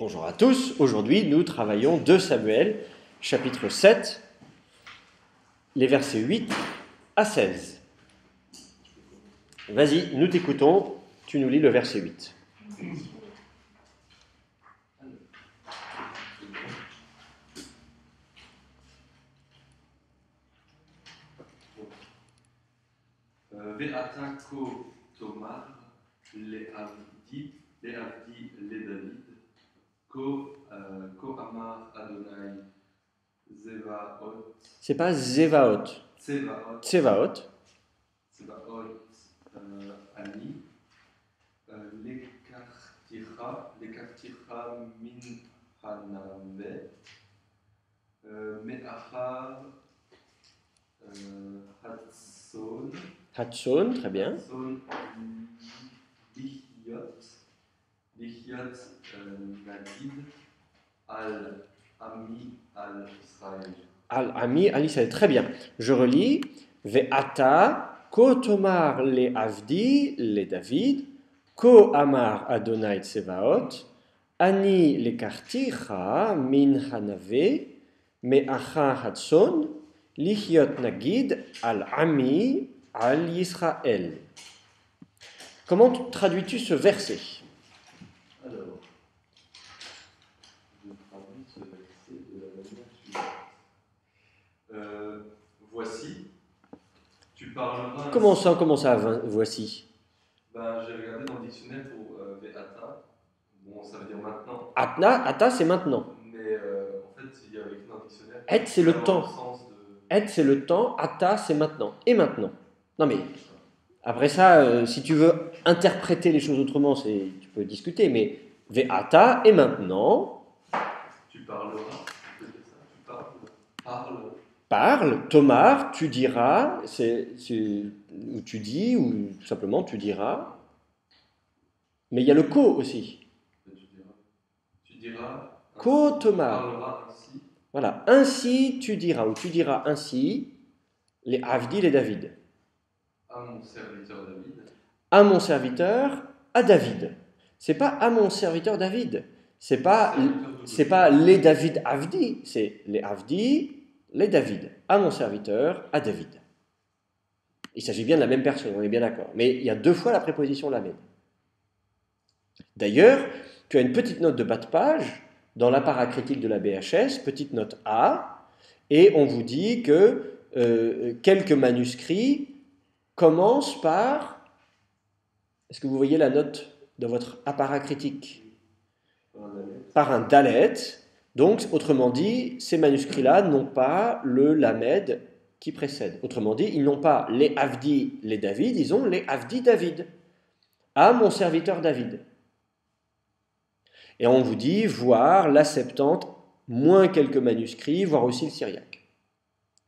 Bonjour à tous, aujourd'hui nous travaillons 2 Samuel, chapitre 7, les versets 8 à 16. Vas-y, nous t'écoutons, tu nous lis le verset 8. Ve'ata ko tomar le'avdi le'David ko amar Adonai Zevaot. C'est pas Zevaot. Tsevaot. Ani lekartira min hanave me'achar Hatson. Hatson, très bien. Lichiot Nagid al-Ami al-Israël. Al-Ami al-Israël, très bien. Je relis. Ve'ata ko tomar le avdi le David, ko amar Adonai Tsevaot, ani le karticha min hanave, me'acha hatson, lichiot nagid al-Ami al-Israël. Comment traduis-tu ce verset? Alors, je traduis ce verset de la manière suivante. Voici, tu parleras... Comment ça, voici? J'ai regardé dans le dictionnaire pour Ve'ata. Bon, ça veut dire maintenant. Ata, c'est maintenant. Mais en fait, il y a écrit dans le dictionnaire... Et, c'est le temps. Et, c'est le temps. Ata, c'est maintenant. Et maintenant. Non mais, après ça, si tu veux interpréter les choses autrement, tu peux discuter. Mais Ve'ata, et maintenant... Tu parleras. Parle, Tomar, tu diras, ou tu dis, ou tout simplement tu diras. Mais il y a le ko aussi. Tu diras. Ko Tomar. Parlera ainsi. Voilà, ainsi tu diras, ou tu diras ainsi, les Avdi, les David. À mon serviteur David. À mon serviteur, à David. C'est pas à mon serviteur David. C'est pas les David Avdi, c'est les Avdi, les David, à mon serviteur, à David. Il s'agit bien de la même personne, on est bien d'accord. Mais il y a 2 fois la préposition lamed. D'ailleurs, tu as une petite note de bas de page dans l'apparat critique de la BHS, petite note A, et on vous dit que quelques manuscrits commencent par... Est-ce que vous voyez la note dans votre apparat critique? Par un dalet. Donc, autrement dit, ces manuscrits-là n'ont pas le lamed qui précède. Autrement dit, ils n'ont pas les Avdi, les David, ils ont les Avdi David. À mon serviteur David. Et on vous dit, voir la Septante, moins quelques manuscrits, voire aussi le syriaque.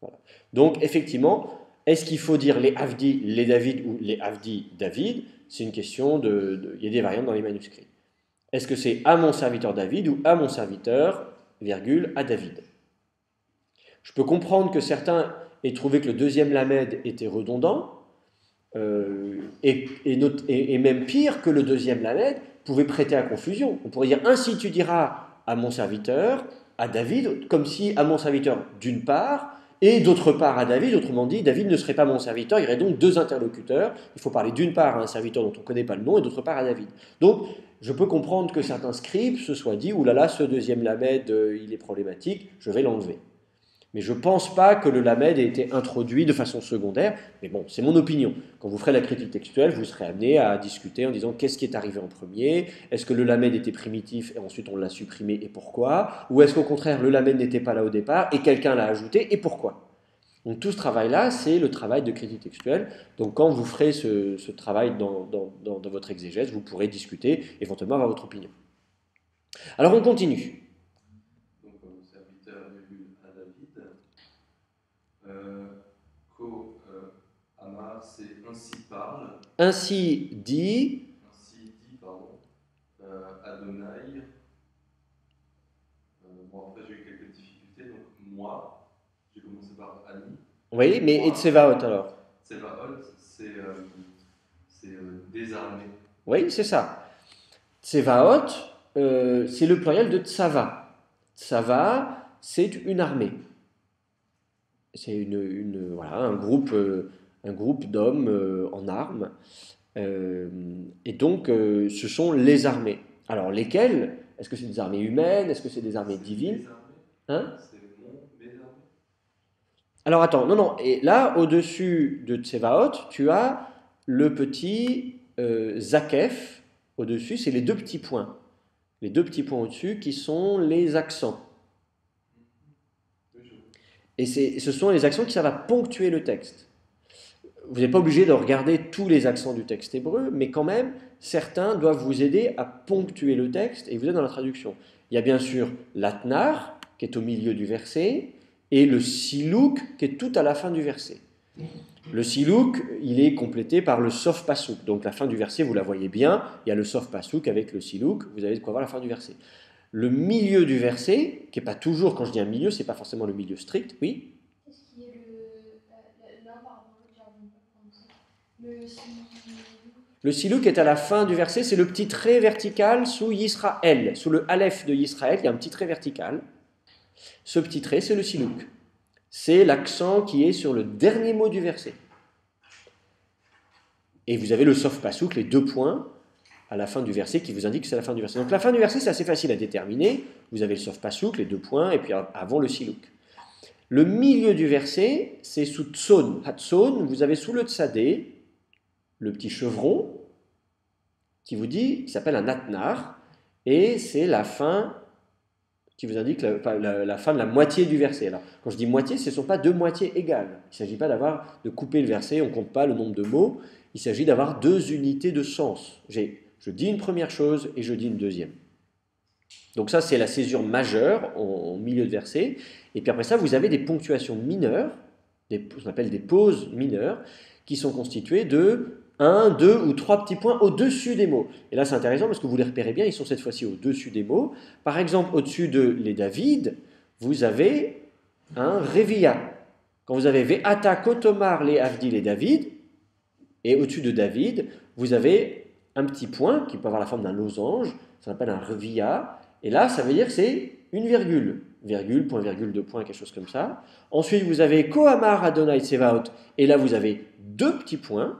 Voilà. Donc, effectivement, est-ce qu'il faut dire les Avdi, les David ou les Avdi David? C'est une question il y a des variantes dans les manuscrits. Est-ce que c'est à mon serviteur David ou à mon serviteur, virgule, à David? Je peux comprendre que certains aient trouvé que le deuxième lamed était redondant, et même pire que le deuxième lamed pouvait prêter à confusion. On pourrait dire ainsi tu diras à mon serviteur, à David, comme si à mon serviteur d'une part, et d'autre part à David, autrement dit, David ne serait pas mon serviteur, il y aurait donc 2 interlocuteurs. Il faut parler d'une part à un serviteur dont on ne connaît pas le nom, et d'autre part à David. Donc, je peux comprendre que certains scribes se soient dit, oulala, ce deuxième lamed, il est problématique, je vais l'enlever. Mais je ne pense pas que le lamed ait été introduit de façon secondaire, mais bon, c'est mon opinion. Quand vous ferez la critique textuelle, vous serez amené à discuter en disant qu'est-ce qui est arrivé en premier, est-ce que le lamed était primitif et ensuite on l'a supprimé et pourquoi, ou est-ce qu'au contraire le lamed n'était pas là au départ et quelqu'un l'a ajouté et pourquoi. Donc tout ce travail-là, c'est le travail de critique textuelle. Donc quand vous ferez ce travail dans votre exégèse, vous pourrez discuter, éventuellement avoir votre opinion. Alors on continue. Donc mon serviteur à David, Ko Amar, c'est ainsi parle. Ainsi dit, Adonai. Bon après j'ai eu quelques difficultés, donc moi, j'ai commencé par Ani. Oui, mais et Tsevaot alors? Tsevaot, c'est désarmé. Oui, c'est ça. Tsevaot, c'est le pluriel de tsava. Tsava, c'est une armée. C'est voilà, un groupe d'hommes en armes. Et donc, ce sont les armées. Alors, lesquelles? Est-ce que c'est des armées humaines? Est-ce que c'est des armées divines? Les armées. Hein? C'est mes armées. Alors, attends, non, non. Et là, au-dessus de Tsevaot, tu as le petit Zakef. Au-dessus, c'est les deux petits points. Les deux petits points au-dessus qui sont les accents. Oui, je vois. Et ce sont les accents qui servent à ponctuer le texte. Vous n'êtes pas obligé de regarder tous les accents du texte hébreu, mais quand même, certains doivent vous aider à ponctuer le texte et vous aider dans la traduction. Il y a bien sûr l'atnar, qui est au milieu du verset, et le silouk, qui est tout à la fin du verset. Le silouk, il est complété par le sof pasouk. Donc la fin du verset, vous la voyez bien, il y a le sof pasouk avec le silouk, vous avez de quoi voir la fin du verset. Le milieu du verset, qui n'est pas toujours, quand je dis un milieu, c'est pas forcément le milieu strict, oui. Qu'est-ce qui est là, pardon, j'arrive pas à prendre ça. Le Le silouk est à la fin du verset, c'est le petit trait vertical sous Yisraël. Sous le Aleph de Yisraël, il y a un petit trait vertical. Ce petit trait, c'est le silouk. C'est l'accent qui est sur le dernier mot du verset. Et vous avez le sof pasouk, les deux points à la fin du verset qui vous indiquent que c'est la fin du verset. Donc la fin du verset, c'est assez facile à déterminer. Vous avez le sof pasouk, les deux points, et puis avant le silouk. Le milieu du verset, c'est sous tson. Hatson, vous avez sous le tsadé, le petit chevron, qui vous dit, qui s'appelle un atnar, et c'est la fin qui vous indique la fin de la moitié du verset. Alors, quand je dis moitié, ce ne sont pas deux moitiés égales. Il ne s'agit pas de couper le verset, on ne compte pas le nombre de mots, il s'agit d'avoir deux unités de sens. Je dis une première chose et je dis une deuxième. Donc ça, c'est la césure majeure en milieu de verset. Et puis après ça, vous avez des ponctuations mineures, ce qu'on appelle des pauses mineures, qui sont constituées de 1, 2 ou 3 petits points au-dessus des mots. Et là, c'est intéressant parce que vous les repérez bien, ils sont cette fois-ci au-dessus des mots. Par exemple, au-dessus de les David, vous avez un Revia. Quand vous avez Ve'ata Kotomar les Avdi les David, et au-dessus de David, vous avez un petit point qui peut avoir la forme d'un losange, ça s'appelle un Revia. Et là, ça veut dire que c'est une virgule. Virgule, point, virgule, deux points, quelque chose comme ça. Ensuite, vous avez Kohamar Adonai Tsevaot, et là, vous avez deux petits points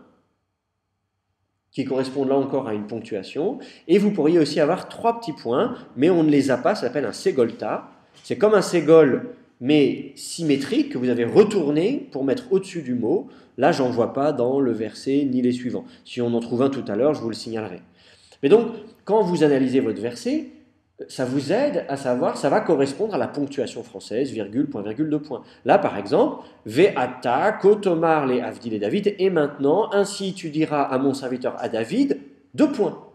qui correspondent là encore à une ponctuation. Et vous pourriez aussi avoir trois petits points, mais on ne les a pas, ça s'appelle un ségolta. C'est comme un ségol, mais symétrique, que vous avez retourné pour mettre au-dessus du mot. Là, j'en vois pas dans le verset ni les suivants. Si on en trouve un tout à l'heure, je vous le signalerai. Mais donc, quand vous analysez votre verset, ça vous aide à savoir, ça va correspondre à la ponctuation française, virgule, point, virgule, deux points. Là, par exemple, Ve'ata, Kotomar, les Avdi, les David, et maintenant, ainsi tu diras à mon serviteur, à David, deux points.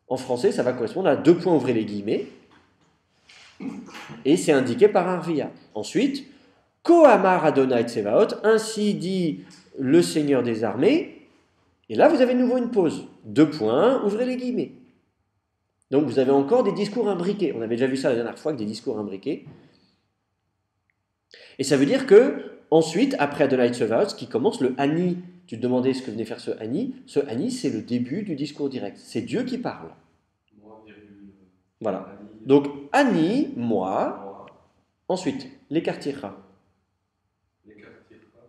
En français, ça va correspondre à deux points, ouvrez les guillemets, et c'est indiqué par un Rvia. Ensuite, Kohamar Adonai Tsevaot, ainsi dit le Seigneur des armées, et là, vous avez de nouveau une pause. Deux points, ouvrez les guillemets. Donc vous avez encore des discours imbriqués. On avait déjà vu ça la dernière fois, avec des discours imbriqués. Et ça veut dire que, ensuite, après Adonai Tsevaot, qui commence le Ani, tu te demandais ce que venait faire ce Ani, c'est le début du discours direct. C'est Dieu qui parle. Moi, virgule. Voilà. Ani, Donc Ani, moi, moi, ensuite, l'écartira. l'écartira.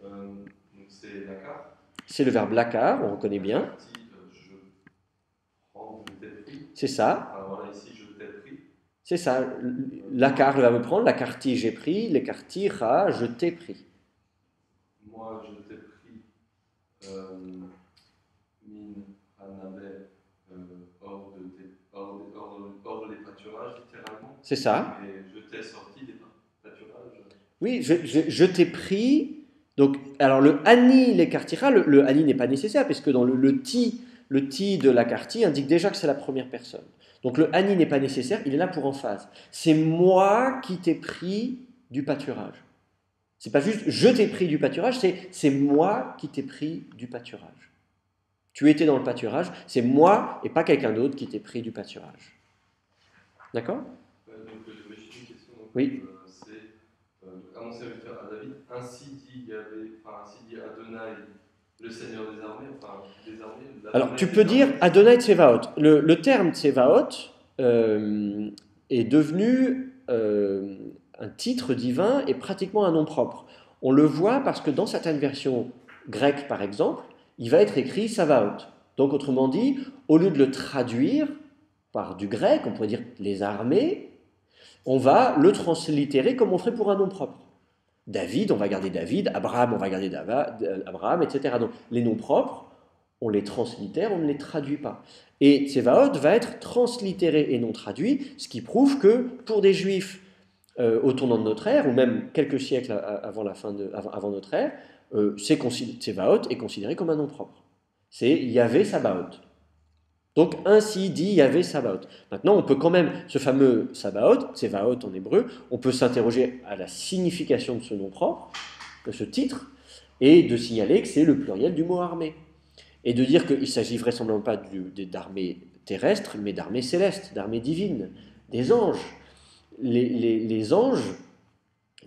Donc c'est la carte. C'est le verbe lakar, on reconnaît bien. Partie, je prends, je t'ai pris. C'est ça. Alors voilà, ici, je t'ai pris. C'est ça. Lakar, le verbe prendre, l'akarti, j'ai pris, l'écartira, je t'ai pris. Moi, je t'ai pris. Min, Hanabel, hors des pâturages, littéralement. C'est ça. Et je t'ai sorti des pâturages. Oui, je t'ai pris. Donc, alors le ani, l'écartira, le ani n'est pas nécessaire, puisque dans le ti de l'akarti indique déjà que c'est la première personne. Donc le ani n'est pas nécessaire, il est là pour emphase. C'est moi qui t'ai pris du pâturage. C'est pas juste je t'ai pris du pâturage, c'est moi qui t'ai pris du pâturage. Tu étais dans le pâturage, c'est moi et pas quelqu'un d'autre qui t'ai pris du pâturage. D'accord? Donc, je me suis une question. Donc, Oui. c'est à mon serviteur, à David, ainsi dit Adonai, le Seigneur des armées, enfin des armées. Alors tu peux dire Adonai Tsevaot. Le terme Tsevaot, euh, est devenu un titre divin et pratiquement un nom propre. On le voit parce que dans certaines versions grecques, par exemple, il va être écrit Savaot. Donc, autrement dit, au lieu de le traduire par du grec, on pourrait dire les armées, on va le translittérer comme on ferait pour un nom propre. David, on va garder David, Abraham, on va garder Abraham, etc. Donc, les noms propres, on les translittère, on ne les traduit pas. Et Tsevaot va être translittéré et non traduit, ce qui prouve que pour des juifs au tournant de notre ère, ou même quelques siècles avant notre ère, Tsevaot est considéré comme un nom propre. C'est Yahvé Sabaoth. Donc ainsi dit Yahvé Sabaoth. Maintenant, on peut quand même, ce fameux Sabaoth, Tsevaot en hébreu, on peut s'interroger à la signification de ce nom propre, de ce titre, et de signaler que c'est le pluriel du mot armée. Et de dire qu'il ne s'agit vraisemblablement pas d'armées terrestres, mais d'armées célestes, d'armées divines, des anges. Les anges,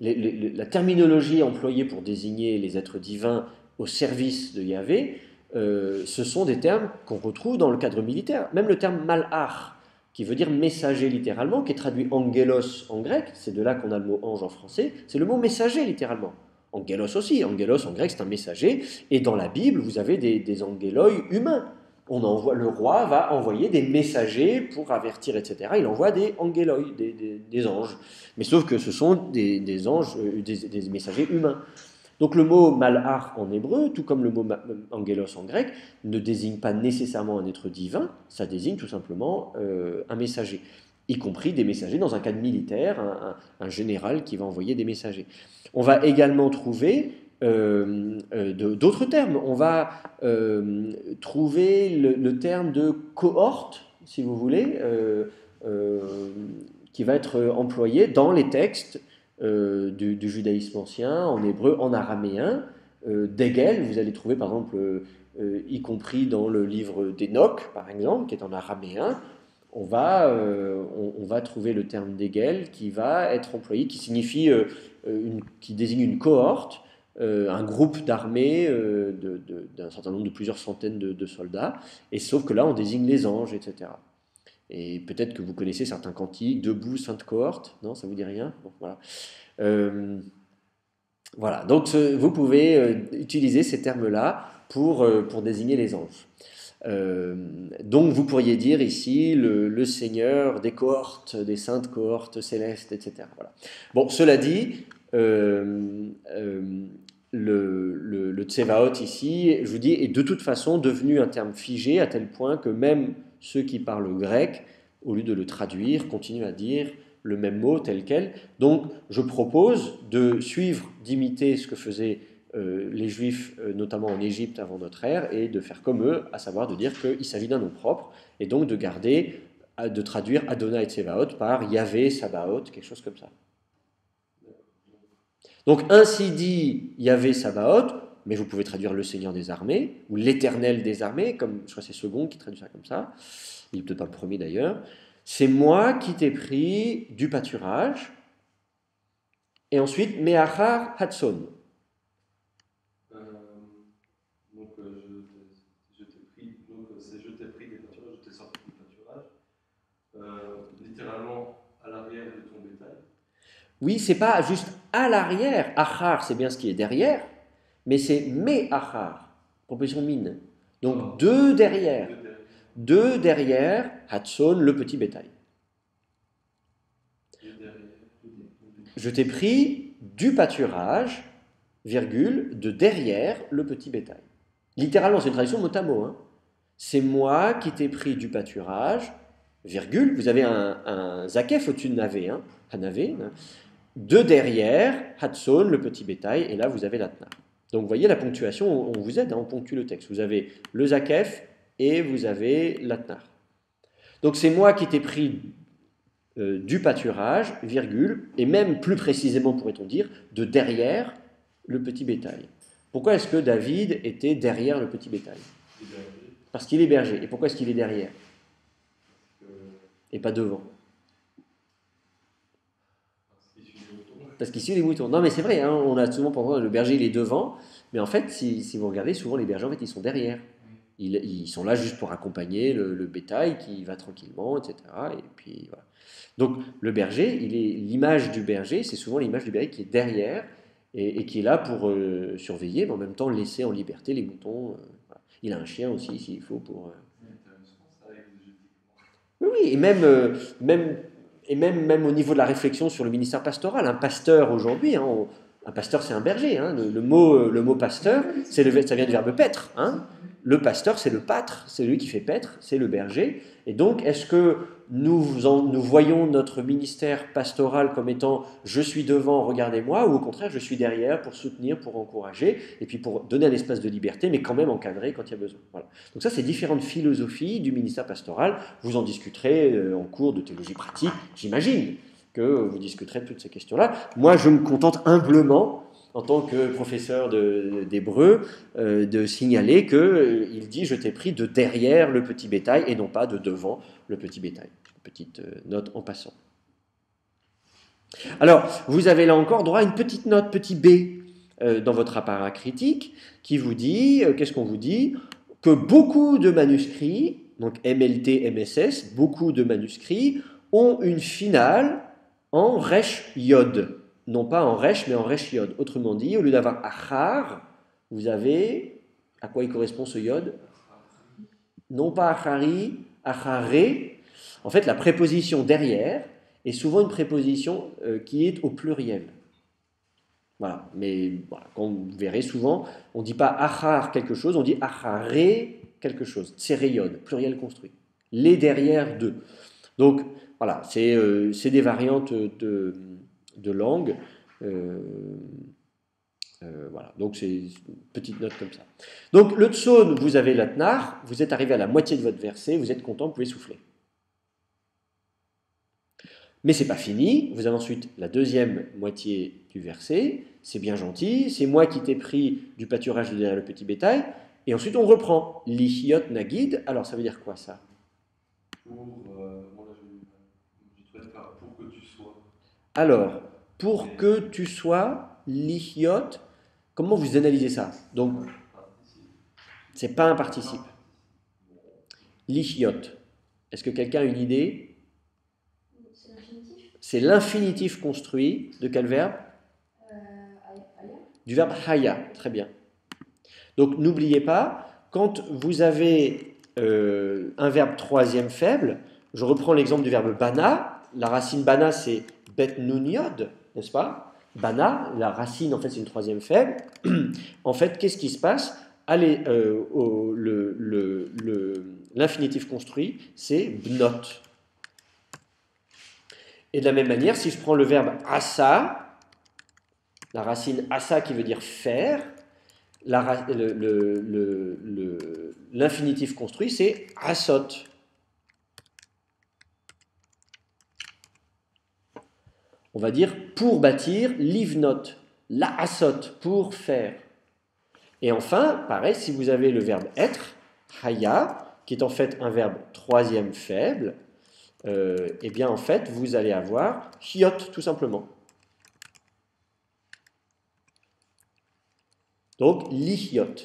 la terminologie employée pour désigner les êtres divins au service de Yahvé, ce sont des termes qu'on retrouve dans le cadre militaire. Même le terme malach, qui veut dire messager littéralement, qui est traduit angelos en grec, c'est de là qu'on a le mot ange en français, c'est le mot messager littéralement. Angelos aussi, angelos en grec c'est un messager, et dans la Bible vous avez des angeloi humains. Le roi va envoyer des messagers pour avertir, etc. Il envoie des angeloi, des anges. Mais sauf que ce sont des anges, des messagers humains. Donc le mot malach en hébreu, tout comme le mot angelos en grec, ne désigne pas nécessairement un être divin, ça désigne tout simplement un messager, y compris des messagers dans un cadre militaire, un général qui va envoyer des messagers. On va également trouver d'autres termes. On va trouver le terme de cohorte, si vous voulez, qui va être employé dans les textes du judaïsme ancien, en hébreu, en araméen. Degel, vous allez trouver par exemple, y compris dans le livre d'Enoch, par exemple, qui est en araméen, on va trouver le terme Degel qui va être employé, qui signifie, qui désigne une cohorte, un groupe d'armées d'un certain nombre de plusieurs centaines de soldats, et sauf que là on désigne les anges, etc. Et peut-être que vous connaissez certains cantiques, debout, sainte cohorte, non, ça vous dit rien? Bon, voilà. Voilà, donc vous pouvez utiliser ces termes-là pour désigner les anges. Donc vous pourriez dire ici le Seigneur des cohortes, des saintes cohortes célestes, etc. Voilà. Bon, cela dit, le Tsevaot ici, je vous dis, est de toute façon devenu un terme figé à tel point que même ceux qui parlent grec, au lieu de le traduire, continuent à dire le même mot tel quel. Donc je propose de suivre, d'imiter ce que faisaient les Juifs, notamment en Égypte avant notre ère, et de faire comme eux, à savoir de dire qu'il s'agit d'un nom propre, et donc de traduire Adonai Tsevaot par Yahvé Sabaoth, quelque chose comme ça. Donc ainsi dit Yahvé Sabaoth, mais vous pouvez traduire le Seigneur des armées, ou l'Éternel des armées, comme je crois que c'est Second qui traduit ça comme ça, il n'est peut-être pas le premier d'ailleurs. C'est moi qui t'ai pris du pâturage, et ensuite Meachar Hatson. Donc je t'ai pris des pâturages, je t'ai sorti du pâturage, littéralement à l'arrière de ton bétail. Oui, c'est pas juste à l'arrière. Achar, c'est bien ce qui est derrière, mais c'est Meachar, proposition mine. Donc deux derrière. Deux derrière, Hatson, le petit bétail. Je t'ai pris du pâturage, virgule, de derrière le petit bétail. Littéralement, c'est une traduction mot à mot. Hein. C'est moi qui t'ai pris du pâturage, virgule, vous avez un zakef au-dessus de navé, hein, hanavé, hein, de derrière, Hatson, le petit bétail, et là vous avez l'atnar. Donc vous voyez la ponctuation, on vous aide, hein, on ponctue le texte. Vous avez le zakef et vous avez l'atnar. Donc c'est moi qui t'ai pris du pâturage, virgule, et même plus précisément pourrait-on dire, de derrière le petit bétail. Pourquoi est-ce que David était derrière le petit bétail? Parce qu'il est berger. Et pourquoi est-ce qu'il est derrière? Et pas devant? Parce qu'il suit les moutons. Non mais c'est vrai, hein, on a souvent pensé que le berger il est devant, mais en fait, si vous regardez, souvent les bergers en fait, ils sont derrière. Ils sont là juste pour accompagner le bétail qui va tranquillement, etc. Et puis, voilà. Donc le berger, l'image du berger, c'est souvent l'image du berger qui est derrière et qui est là pour surveiller, mais en même temps laisser en liberté les moutons. Voilà. Il a un chien aussi, s'il faut, pour... Oui, oui, même au niveau de la réflexion sur le ministère pastoral, un pasteur aujourd'hui, hein, un pasteur c'est un berger, hein, le mot pasteur, ça vient du verbe paître. Hein. Le pasteur c'est le pâtre, c'est lui qui fait paître, c'est le berger. Et donc est-ce que nous voyons notre ministère pastoral comme étant je suis devant, regardez-moi, ou au contraire je suis derrière pour soutenir, pour encourager, et puis pour donner un espace de liberté, mais quand même encadrer quand il y a besoin. Voilà. Donc ça c'est différentes philosophies du ministère pastoral, vous en discuterez en cours de théologie pratique, j'imagine que vous discuterez de toutes ces questions-là. Moi je me contente humblement, en tant que professeur d'hébreu, de signaler qu'il dit « je t'ai pris de derrière le petit bétail et non pas de devant le petit bétail ». Petite note en passant. Alors, vous avez là encore droit à une petite note, petit b, dans votre appareil critique, qui vous dit, qu'est-ce qu'on vous dit? Que beaucoup de manuscrits, donc MLT, MSS, beaucoup de manuscrits ont une finale en resh yod. Non pas en resh, mais en resh yod. Autrement dit, au lieu d'avoir achar, vous avez, à quoi il correspond ce yod? Non pas achari, acharé. En fait, la préposition derrière est souvent une préposition qui est au pluriel. Voilà, mais voilà, quand vous verrez souvent, on ne dit pas achar quelque chose, on dit acharé quelque chose. Tséréyod, pluriel construit. Les derrière de. Donc, voilà, c'est des variantes de langue. Voilà, donc c'est une petite note comme ça. Donc, le tson, vous avez l'atnar, vous êtes arrivé à la moitié de votre verset, vous êtes content, vous pouvez souffler. Mais c'est pas fini, vous avez ensuite la deuxième moitié du verset, c'est bien gentil, c'est moi qui t'ai pris du pâturage de derrière le petit bétail, et ensuite on reprend. Lihiot nagid, alors ça veut dire quoi ça? Pour que tu sois. Alors, pour que tu sois, lihiot, comment vous analysez ça? Donc, c'est pas un participe. Lihiot, est-ce que quelqu'un a une idée? C'est l'infinitif construit de quel verbe? Du verbe haya, très bien. Donc n'oubliez pas, quand vous avez un verbe troisième faible, je reprends l'exemple du verbe bana, la racine bana c'est bet nun yod, n'est-ce pas? Bana, la racine en fait c'est une troisième faible. En fait, qu'est-ce qui se passe? Allez, l'infinitif construit c'est bnot. Et de la même manière, si je prends le verbe asa, la racine asa qui veut dire faire, l'infinitif construit c'est asot. On va dire pour bâtir, livnot, la asot, pour faire. Et enfin, pareil, si vous avez le verbe être, haya, qui est en fait un verbe troisième faible, eh bien en fait vous allez avoir hiot tout simplement. Donc lihiot.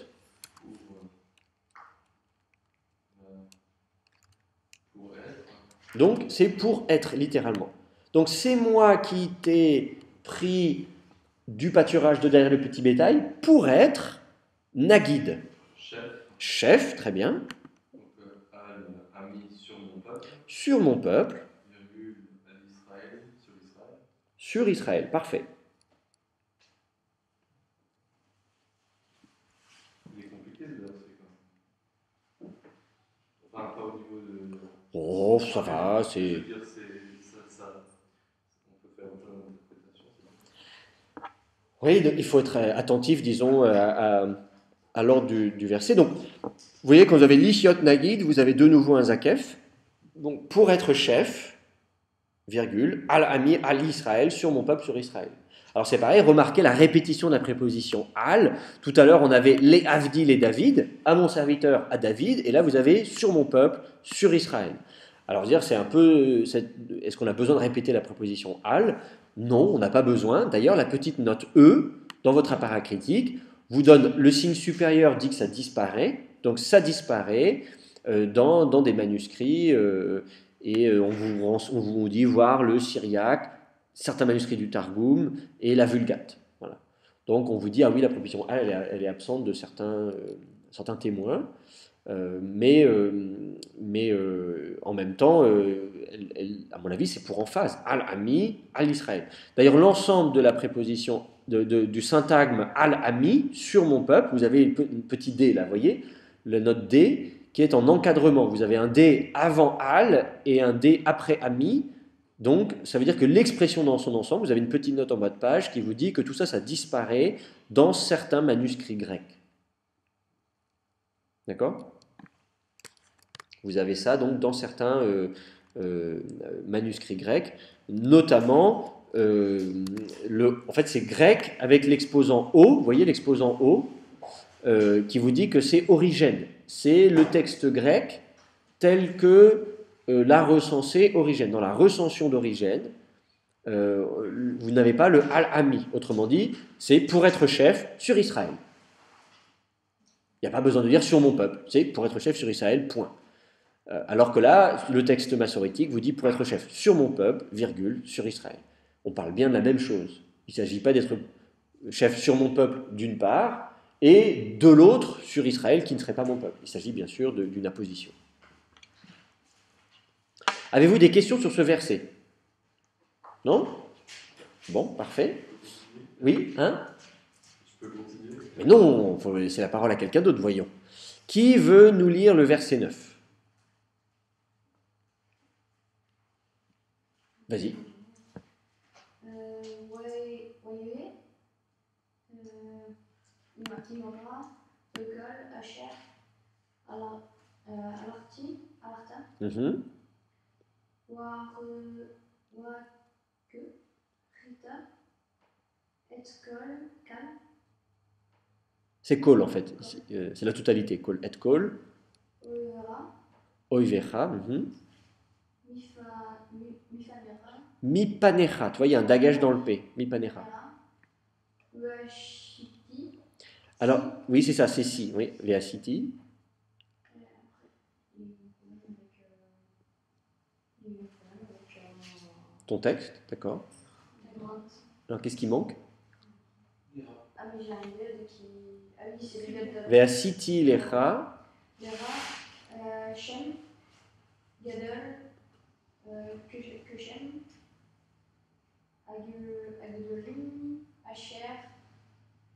Donc c'est pour être littéralement. Donc c'est moi qui t'ai pris du pâturage de derrière le petit bétail pour être nagid. Chef, très bien. Sur mon peuple, sur Israël, parfait. Il est compliqué ce verset quand même. Enfin, pas au niveau de. Oh, ça va, c'est. Je veux dire, on peut faire plein d'interprétations. Oui, il faut être attentif, disons, à l'ordre du verset. Donc, vous voyez, quand vous avez l'Ishiot Nagid, vous avez de nouveau un Zakef. Donc, pour être chef, virgule, Al-Ami, Al-Israël, sur mon peuple, sur Israël. Alors, c'est pareil, remarquez la répétition de la préposition Al. Tout à l'heure, on avait les Avdi, les David, à mon serviteur, à David, et là, vous avez sur mon peuple, sur Israël. Alors, dire, c'est un peu. Est-ce qu'on a besoin de répéter la préposition Al? Non, on n'a pas besoin. D'ailleurs, la petite note E, dans votre appareil critique, vous donne le signe supérieur dit que ça disparaît. Donc ça disparaît dans des manuscrits et on vous dit voir le syriaque, certains manuscrits du Targum et la Vulgate. Voilà. Donc on vous dit, ah oui, la proposition al, elle est absente de certains témoins, mais en même temps, à mon avis, c'est pour emphase. Al-Ami, Al-Israël. D'ailleurs, l'ensemble de la préposition, du syntagme Al-Ami sur mon peuple, vous avez une petite D là, vous voyez, la note D qui est en encadrement. Vous avez un D avant Al et un D après Ami. Donc, ça veut dire que l'expression dans son ensemble, vous avez une petite note en bas de page qui vous dit que tout ça, ça disparaît dans certains manuscrits grecs. D'accord ? Vous avez ça donc dans certains manuscrits grecs, notamment, en fait c'est grec avec l'exposant O, vous voyez l'exposant O, qui vous dit que c'est Origène. C'est le texte grec tel que l'a recensé Origène. Dans la recension d'Origène, vous n'avez pas le Al-Ami. Autrement dit, c'est pour être chef sur Israël. Il n'y a pas besoin de dire sur mon peuple. C'est pour être chef sur Israël, point. Alors que là, le texte massorétique vous dit pour être chef sur mon peuple, virgule, sur Israël. On parle bien de la même chose. Il ne s'agit pas d'être chef sur mon peuple d'une part, et de l'autre sur Israël qui ne serait pas mon peuple. Il s'agit bien sûr d'une apposition. Avez-vous des questions sur ce verset? Non? Bon, parfait. Oui, hein? Je peux continuer? Mais non, il faut laisser la parole à quelqu'un d'autre, voyons. Qui veut nous lire le verset 9? Vas-y. C'est kol en fait, c'est la totalité. Kol et kol. Oivecha. Mipanecha, tu vois, il y a un dagage dans le P. Mipanecha. Alors, oui, c'est ça, c'est si, oui, Veasiti. Ton texte, d'accord. Alors, qu'est-ce qui manque? Veasiti lecha. Shem, Gadol, Kushem, Agudolim, Asher,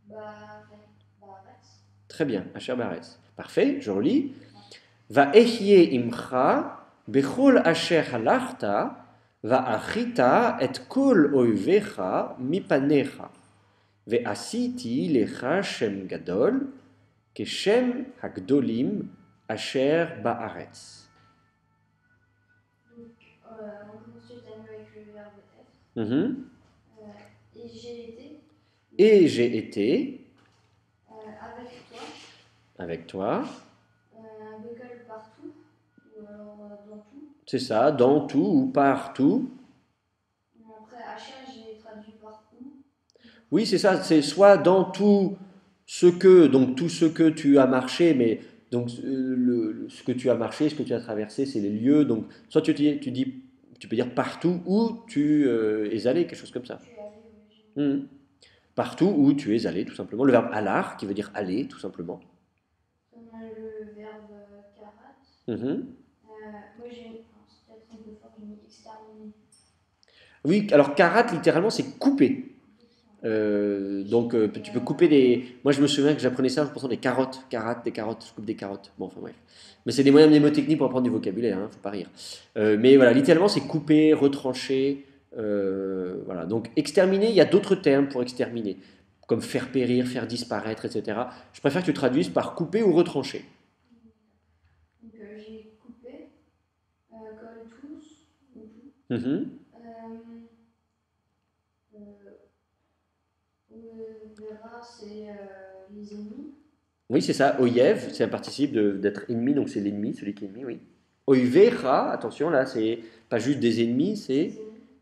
Baretz. Très bien, Asher Baretz. Parfait, je relis. Va ehye imcha, bechol asher halachta, va achita et kol oivecha mipanecha. Ve asiti lecha shem gadol, keshem hagdolim asher baaretz. On commence avec le verbe être. Et j'ai été. Avec toi. Bekol partout. Ou alors dans tout. C'est ça, dans tout ou partout. Après, Asher, j'ai traduit partout. Oui, c'est ça, c'est soit dans tout ce que tu as marché, mais donc ce que tu as marché, ce que tu as traversé, c'est les lieux. Donc, soit tu peux dire partout où tu es allé, quelque chose comme ça. Partout où tu es allé, tout simplement. Le verbe alar, qui veut dire aller, tout simplement. On a le verbe karat. Moi, j'ai peut-être un peu fort, j'ai mis exterminer. Oui, alors karat, littéralement, c'est couper. Donc tu peux couper des... Moi je me souviens que j'apprenais ça en pensant des carottes, des carottes, je coupe des carottes. Bon, enfin bref. Mais c'est des moyens mnémotechniques pour apprendre du vocabulaire, hein, faut pas rire. Mais voilà, littéralement c'est couper, retrancher. Voilà. Donc exterminer, il y a d'autres termes pour exterminer, comme faire périr, faire disparaître, etc. Je préfère que tu traduises par couper ou retrancher. Donc j'ai coupé, comme tous, ou tout. C'est les ennemis. Oui, c'est ça. Oyev, c'est un participe d'être ennemi, donc c'est l'ennemi, celui qui est ennemi, oui. Oivecha, attention, là, c'est pas juste des ennemis, c'est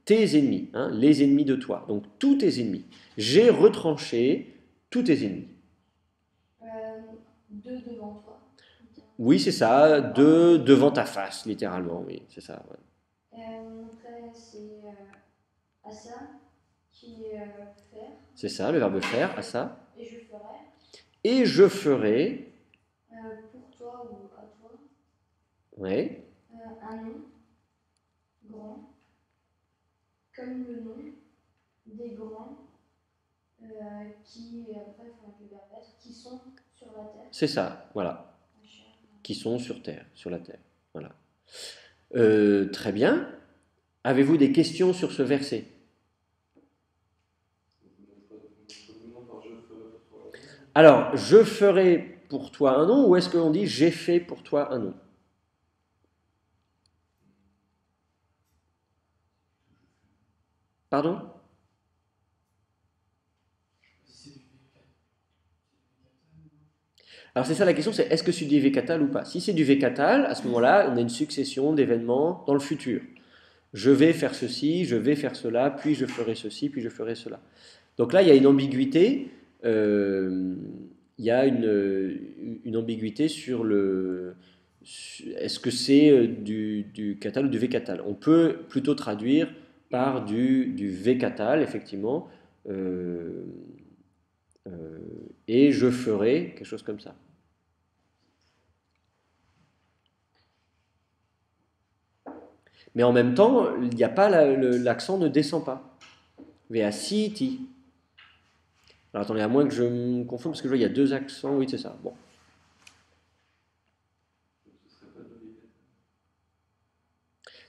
tes ennemis, hein, les ennemis de toi. Donc tous tes ennemis. J'ai retranché tous tes ennemis. Deux devant toi. Oui, c'est ça, devant ta face, littéralement, oui, c'est ça. Ouais. Après, c'est asa, qui est faire. C'est ça, le verbe faire, asa. Et je ferai. Et je ferai. Pour toi ou à toi. Oui. Un nom grand, comme le nom des grands qui, après, le verbe être, qui sont sur la terre. C'est ça, voilà. Qui sont sur terre, sur la terre. Voilà. Très bien. Avez-vous des questions sur ce verset? Alors, je ferai pour toi un nom, ou est-ce qu'on dit j'ai fait pour toi un nom? Pardon? Alors c'est ça la question, c'est est-ce que c'est du vécatal ou pas? Si c'est du vécatal, à ce moment-là, on a une succession d'événements dans le futur. Je vais faire ceci, je vais faire cela, puis je ferai ceci, puis je ferai cela. Donc là, il y a une ambiguïté. Il y a une ambiguïté sur le... Est-ce que c'est du catal ou du vécatal? On peut plutôt traduire par du vécatal, effectivement, et je ferai, quelque chose comme ça. Mais en même temps, il n'y a pas l'accent ne descend pas. Veasiti. Alors attendez, à moins que je me confonde, parce que je vois il y a deux accents. Oui, c'est ça. Bon.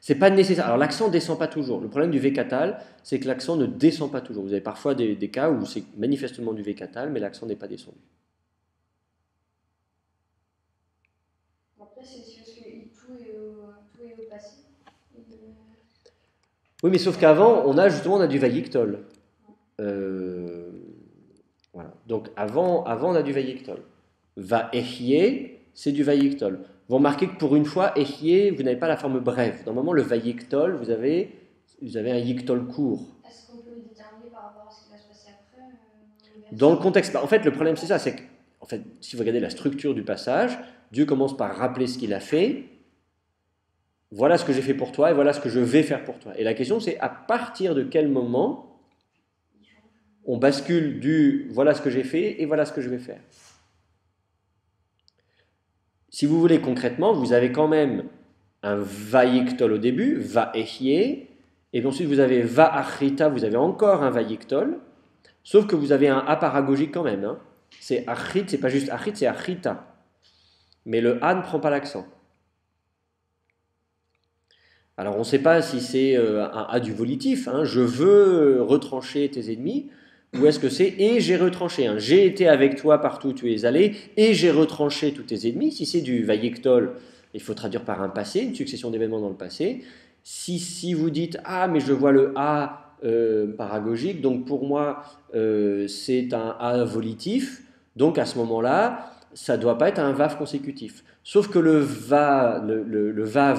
C'est pas nécessaire. Alors l'accent ne descend pas toujours. Le problème du vécatal, c'est que l'accent ne descend pas toujours. Vous avez parfois des cas où c'est manifestement du vécatal, mais l'accent n'est pas descendu. Après, c'est parce que tout est au passé. Oui, mais sauf qu'avant, on a du vayiktol. Voilà. Donc avant, on a du vayiktol. Va ehye, c'est du vayiktol. Vous remarquez que pour une fois, ehye, vous n'avez pas la forme brève. Normalement, le vayiktol, vous avez un yiktol court. Est-ce qu'on peut le déterminer par rapport à ce qui va se passer après dans le contexte, en fait, le problème, c'est ça, c'est que, en fait, si vous regardez la structure du passage, Dieu commence par rappeler ce qu'il a fait. Voilà ce que j'ai fait pour toi et voilà ce que je vais faire pour toi. Et la question, c'est à partir de quel moment on bascule du voilà ce que j'ai fait et voilà ce que je vais faire. Si vous voulez concrètement, vous avez quand même un vayiktol au début, va ehye, et puis ensuite vous avez va achrita, vous avez encore un vayiktol, sauf que vous avez un a paragogique quand même. Hein. C'est achrit, c'est pas juste achrit, c'est achrita. Mais le a ne prend pas l'accent. Alors on ne sait pas si c'est un a du volitif, hein, je veux retrancher tes ennemis, ou est-ce que c'est et j'ai retranché, hein, j'ai été avec toi partout où tu es allé, et j'ai retranché tous tes ennemis. Si c'est du vayiktol, il faut traduire par un passé, une succession d'événements dans le passé. Si vous dites ah mais je vois le a paragogique, donc pour moi c'est un a volitif, donc à ce moment-là ça ne doit pas être un vav consécutif. Sauf que le vav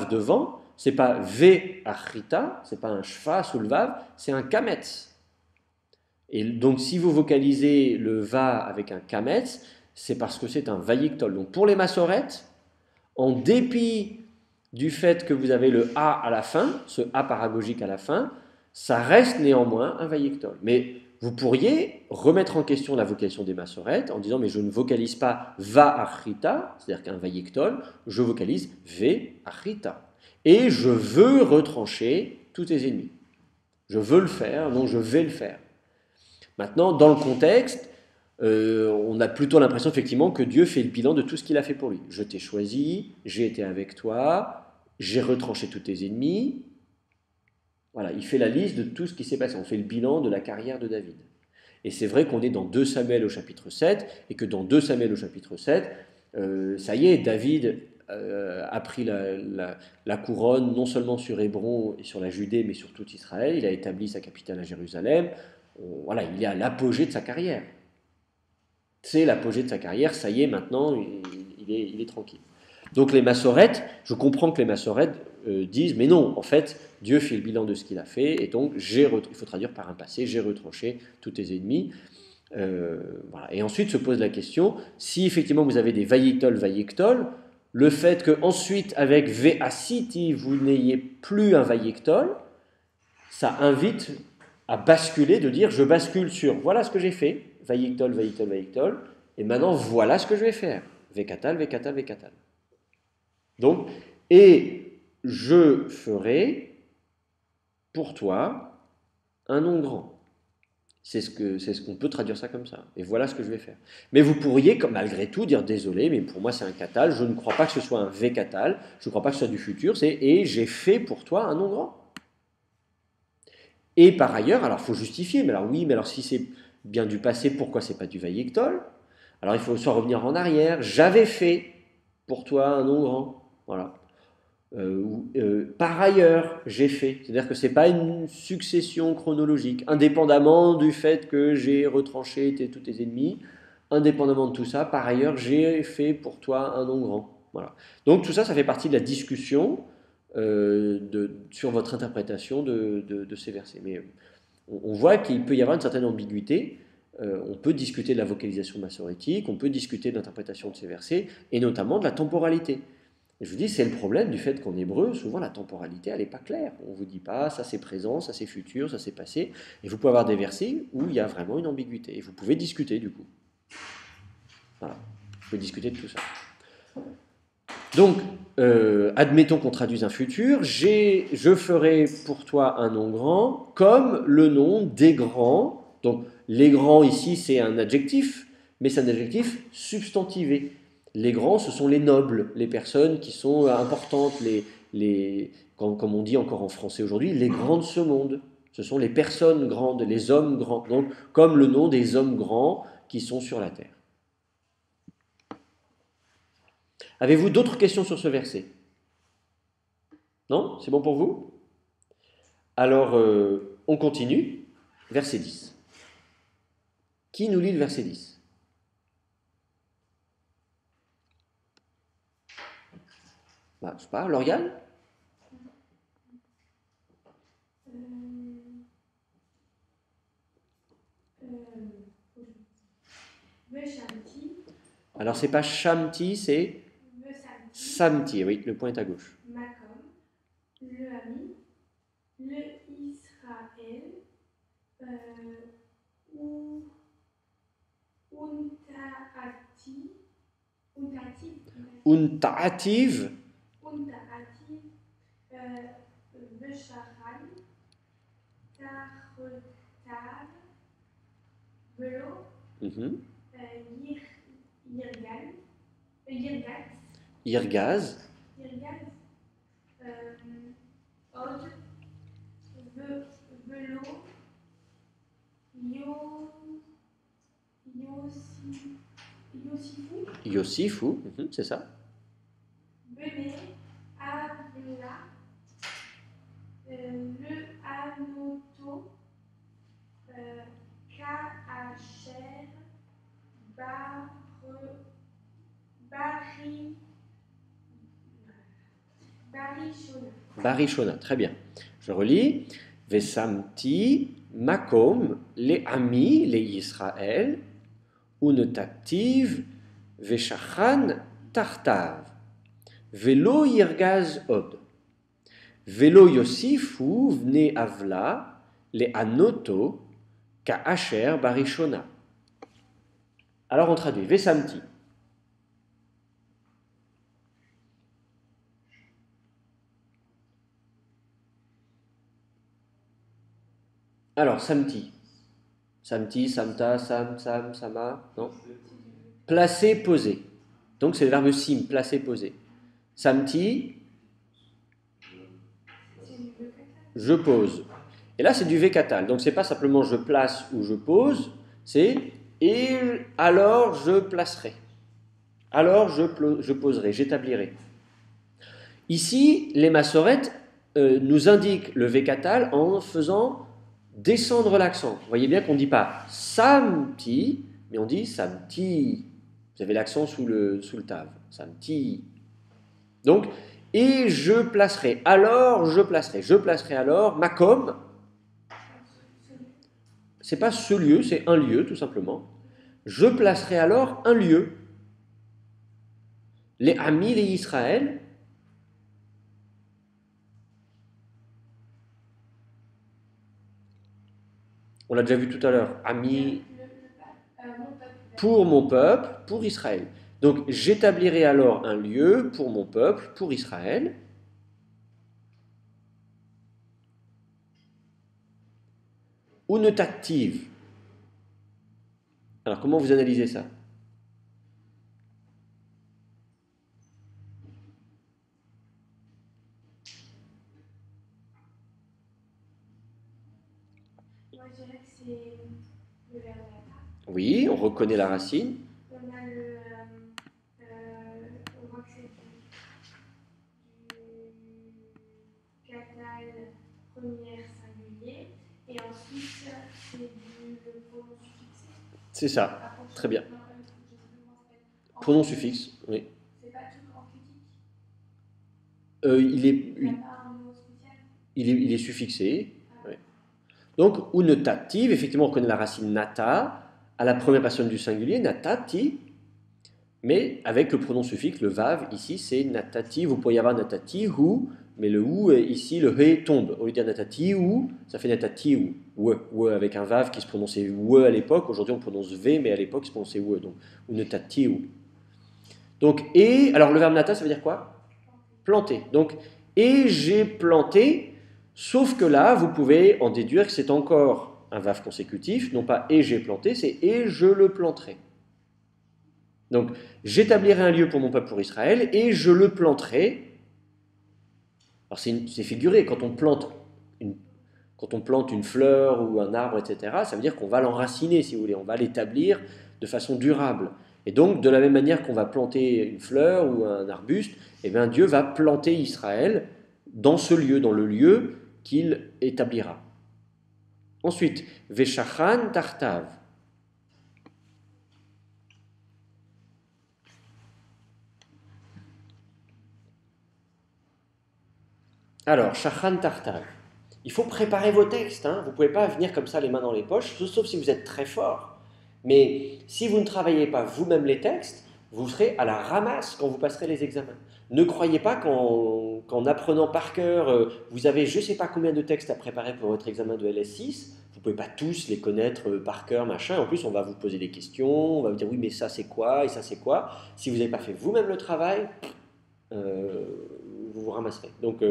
devant, c'est pas ve achrita, c'est pas un shfa sous le vav, c'est un kametz. Et donc si vous vocalisez le va avec un kametz, c'est parce que c'est un vayiktol. Donc pour les massorettes, en dépit du fait que vous avez le a à la fin, ce a paragogique à la fin, ça reste néanmoins un vayiktol. Mais vous pourriez remettre en question la vocalisation des massorettes en disant mais je ne vocalise pas va achrita, c'est-à-dire qu'un vayiktol, je vocalise ve achrita. Et je veux retrancher tous tes ennemis. Je veux le faire, donc je vais le faire. Maintenant, dans le contexte, on a plutôt l'impression effectivement que Dieu fait le bilan de tout ce qu'il a fait pour lui. Je t'ai choisi, j'ai été avec toi, j'ai retranché tous tes ennemis. Voilà, il fait la liste de tout ce qui s'est passé. On fait le bilan de la carrière de David. Et c'est vrai qu'on est dans 2 Samuel au chapitre 7, et que dans 2 Samuel au chapitre 7, ça y est, David a pris la couronne non seulement sur Hébron et sur la Judée, mais sur tout Israël. Il a établi sa capitale à Jérusalem. Voilà, il est à l'apogée de sa carrière. C'est l'apogée de sa carrière, ça y est, maintenant, il est tranquille. Donc les massorettes, je comprends que les massorettes disent, mais non, en fait, Dieu fait le bilan de ce qu'il a fait, et donc il faut traduire par un passé, j'ai retranché tous tes ennemis. Voilà. Et ensuite se pose la question, si effectivement vous avez des vayiktol, le fait qu'ensuite, avec Ve'asiti, vous n'ayez plus un Vayectol, ça invite à basculer, de dire je bascule sur voilà ce que j'ai fait, Vayectol, Vayectol, Vayectol, et maintenant voilà ce que je vais faire, Vekatal, Vekatal, Vekatal. Donc, et je ferai pour toi un nom grand. C'est ce qu'on peut traduire ça comme ça. Et voilà ce que je vais faire. Mais vous pourriez, malgré tout, dire désolé, mais pour moi c'est un katal, je ne crois pas que ce soit un vekatal, je ne crois pas que ce soit du futur, c'est et j'ai fait pour toi un nom grand. Et par ailleurs, alors il faut justifier, mais alors oui, mais alors si c'est bien du passé, pourquoi c'est pas du vayectol? Alors il faut soit revenir en arrière, j'avais fait pour toi un nom grand. Voilà. Par ailleurs, j'ai fait. C'est-à-dire que ce n'est pas une succession chronologique, indépendamment du fait que j'ai retranché tous tes ennemis, indépendamment de tout ça, par ailleurs, j'ai fait pour toi un nom grand. Voilà. Donc tout ça, ça fait partie de la discussion sur votre interprétation de ces versets. Mais on voit qu'il peut y avoir une certaine ambiguïté. On peut discuter de la vocalisation massorétique, on peut discuter de l'interprétation de ces versets, et notamment de la temporalité. Et je vous dis, c'est le problème du fait qu'en hébreu, souvent la temporalité, elle n'est pas claire. On ne vous dit pas, ça c'est présent, ça c'est futur, ça c'est passé. Et vous pouvez avoir des versets où il y a vraiment une ambiguïté. Et vous pouvez discuter du coup. Voilà. Vous pouvez discuter de tout ça. Donc, admettons qu'on traduise un futur. Je ferai pour toi un nom grand comme le nom des grands. Donc, les grands ici, c'est un adjectif, mais c'est un adjectif substantivé. Les grands, ce sont les nobles, les personnes qui sont importantes, comme on dit encore en français aujourd'hui, les grands de ce monde. Ce sont les personnes grandes, les hommes grands. Donc, comme le nom des hommes grands qui sont sur la terre. Avez-vous d'autres questions sur ce verset? Non? C'est bon pour vous? Alors, on continue. Verset 10. Qui nous lit le verset 10? Bah, je sais pas, Lauriane? Alors, c'est pas Shamti, c'est Samti. Oui, le point est à gauche. Makom, le Ami, le Israël, ou Unta'ativ, Besharan, Tachotav, Velo, Irgaz, Od, Velo, Yosifu, c'est ça. Bené, Avla, le Anoto, Kaacher, Barishona, très bien. Je relis. Vesamti, Makom, les amis, les Israël, Unetaktiv, Veshachan, Tartav, Velo Yirgaz Od, Velo Yosifu, Vne Avla, les Anoto, Kaacher, Barishona. Alors on traduit. Vesamti. Alors, samti. Samti, samta, sam, sama, non? Placer, poser. Donc, c'est le verbe sim, placer, poser. Samti, je pose. Et là, c'est du vekatal. Donc, c'est pas simplement je place ou je pose, c'est et alors je placerai. Alors je poserai, j'établirai. Ici, les massorètes nous indiquent le vekatal en faisant descendre l'accent. Vous voyez bien qu'on ne dit pas samti, mais on dit samti. Vous avez l'accent sous le tav. Samti. Donc, et je placerai. Alors, je placerai. Je placerai alors makom. C'est pas ce lieu, c'est un lieu, tout simplement. Je placerai alors un lieu. Les Ami, les Israël. On l'a déjà vu tout à l'heure. Ami Mon peuple. pour mon peuple, pour Israël. Donc j'établirai alors un lieu pour mon peuple, pour Israël. Ou ne t'active. Alors comment vous analysez ça? Moi, je dirais que c'est le verbe nata. Oui, on reconnaît la racine. On a on voit que c'est du catal première singulier. Et ensuite, c'est le pronom suffixé. C'est ça, Après, très bien. je sais plus comment ça s'appelle. Pronom suffixe, oui. C'est pas tout en critique. Il est, Il n'y a pas un mot spécial. il est suffixé. Oui. Donc, ou notative, effectivement, on reconnaît la racine nata à la première personne du singulier, natati, mais avec le pronom suffixe, le vav, ici, c'est natati. Vous pourriez avoir natati, ou, mais le ou, ici, le he tombe. Au lieu de dire natati, ou, ça fait natati, ou, avec un vav qui se prononçait ou à l'époque. Aujourd'hui, on prononce v, mais à l'époque, il se prononçait ou. Donc, ou natati, ou. Donc, et, alors le verbe nata, ça veut dire quoi? Planter. Donc, et j'ai planté, sauf que là, vous pouvez en déduire que c'est encore un vav consécutif, non pas et j'ai planté, c'est et je le planterai. Donc, j'établirai un lieu pour mon peuple, pour Israël, et je le planterai. Alors, c'est figuré, quand on plante une fleur ou un arbre, etc., ça veut dire qu'on va l'enraciner, si vous voulez, on va l'établir de façon durable. Et donc, de la même manière qu'on va planter une fleur ou un arbuste, eh bien, Dieu va planter Israël dans ce lieu, dans le lieu qu'il établira. Ensuite, Veshachan Tartav. Alors, Shachan Tartav. Il faut préparer vos textes. Hein. Vous ne pouvez pas venir comme ça les mains dans les poches, sauf si vous êtes très fort. Mais si vous ne travaillez pas vous-même les textes, vous serez à la ramasse quand vous passerez les examens. Ne croyez pas qu'en apprenant par cœur, vous avez je ne sais pas combien de textes à préparer pour votre examen de LS6. Vous ne pouvez pas tous les connaître par cœur, machin. En plus, on va vous poser des questions, on va vous dire oui, mais ça c'est quoi et ça c'est quoi. Si vous n'avez pas fait vous-même le travail, vous vous ramasserez. Donc,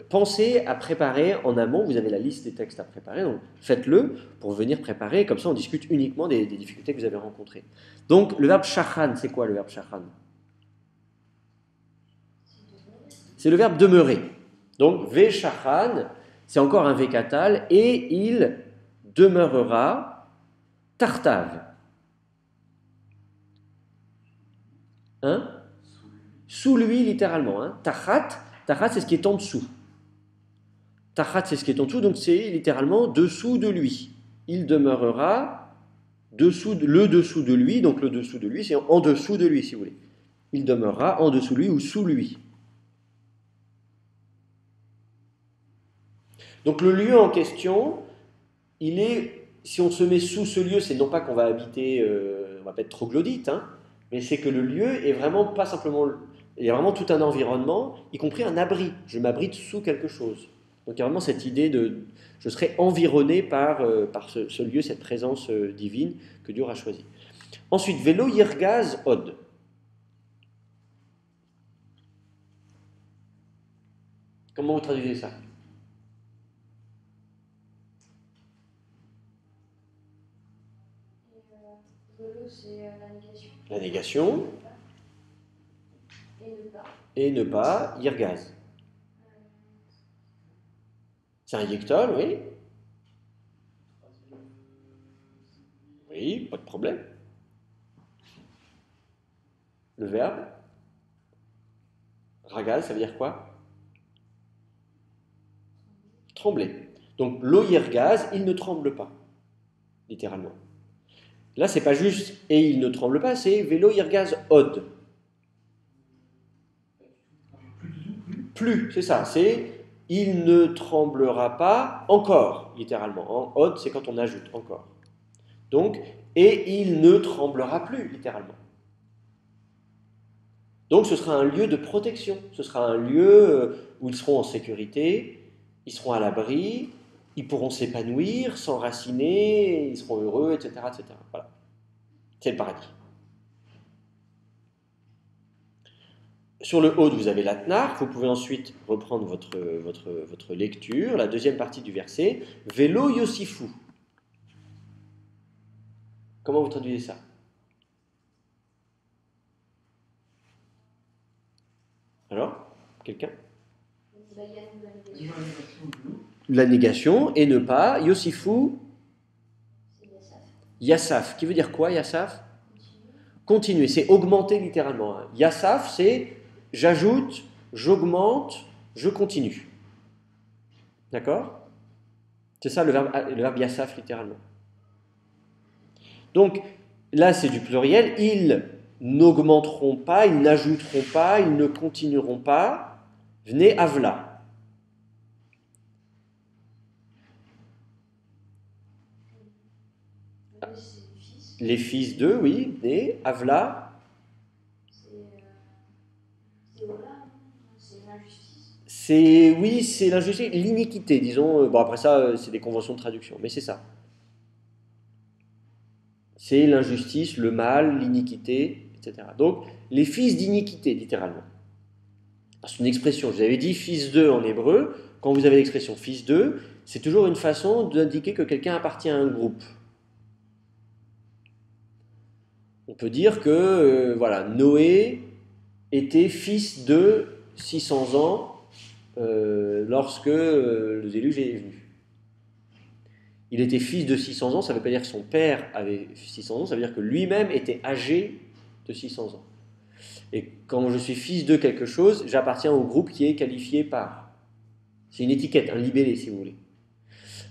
pensez à préparer en amont, vous avez la liste des textes à préparer, donc faites-le pour venir préparer, comme ça on discute uniquement des difficultés que vous avez rencontrées. Donc le verbe shachan, c'est quoi le verbe shachan? C'est le verbe demeurer. Donc ve shachan, c'est encore un vécatal, et il demeurera tartav. Hein? Sous lui littéralement. Hein? Tachat, c'est ce qui est en dessous. Tachat, c'est ce qui est en dessous, donc c'est littéralement dessous de lui. Il demeurera le dessous de lui, donc le dessous de lui, c'est en dessous de lui, si vous voulez. Il demeurera en dessous de lui ou sous lui. Donc le lieu en question, il est, si on se met sous ce lieu, c'est non pas qu'on va habiter, on va pas être troglodyte, hein, mais c'est que le lieu est vraiment pas simplement, il y a vraiment tout un environnement, y compris un abri. Je m'abrite sous quelque chose. Donc il y a vraiment cette idée de, je serai environné par ce lieu, cette présence divine que Dieu aura choisie. Ensuite, Velo Yirgaz Od. Comment vous traduisez ça? Velo, c'est la négation. La négation. Et ne pas. Et ne pas, Yirgaz. C'est un yectol, oui. Oui, pas de problème. Le verbe ragaz, ça veut dire quoi? Trembler. Donc lo yirgaz, il ne tremble pas, littéralement. Là, c'est pas juste et il ne tremble pas, c'est vélo yirgaz od. Plus, c'est ça, c'est il ne tremblera pas encore, littéralement. En od, c'est quand on ajoute encore. Donc, et il ne tremblera plus, littéralement. Donc ce sera un lieu de protection, ce sera un lieu où ils seront en sécurité, ils seront à l'abri, ils pourront s'épanouir, s'enraciner, ils seront heureux, etc. etc. Voilà. C'est le paradis. Sur le haut, vous avez l'Atnar. Vous pouvez ensuite reprendre votre lecture, la deuxième partie du verset. Vélo Yosifu. Comment vous traduisez ça? Alors, quelqu'un? La négation et ne pas. Yosifu, Yassaf. Qui veut dire quoi, Yassaf? Continuer, c'est augmenter littéralement. Yassaf, c'est j'ajoute, j'augmente, je continue. D'accord? C'est ça le verbe yassaf littéralement. Donc, là c'est du pluriel. Ils n'augmenteront pas, ils n'ajouteront pas, ils ne continueront pas. Venez avla. Les fils d'eux, oui, venez avla. Oui, c'est l'injustice, l'iniquité, disons. Bon, après ça, c'est des conventions de traduction, mais c'est ça. C'est l'injustice, le mal, l'iniquité, etc. Donc, les fils d'iniquité, littéralement. C'est une expression, je vous avais dit fils d'eux en hébreu. Quand vous avez l'expression fils d'eux, c'est toujours une façon d'indiquer que quelqu'un appartient à un groupe. On peut dire que voilà, Noé était fils de 600 ans lorsque le déluge est venu. Il était fils de 600 ans, ça ne veut pas dire que son père avait 600 ans, ça veut dire que lui-même était âgé de 600 ans. Et quand je suis fils de quelque chose, j'appartiens au groupe qui est qualifié par. C'est une étiquette, un libellé si vous voulez.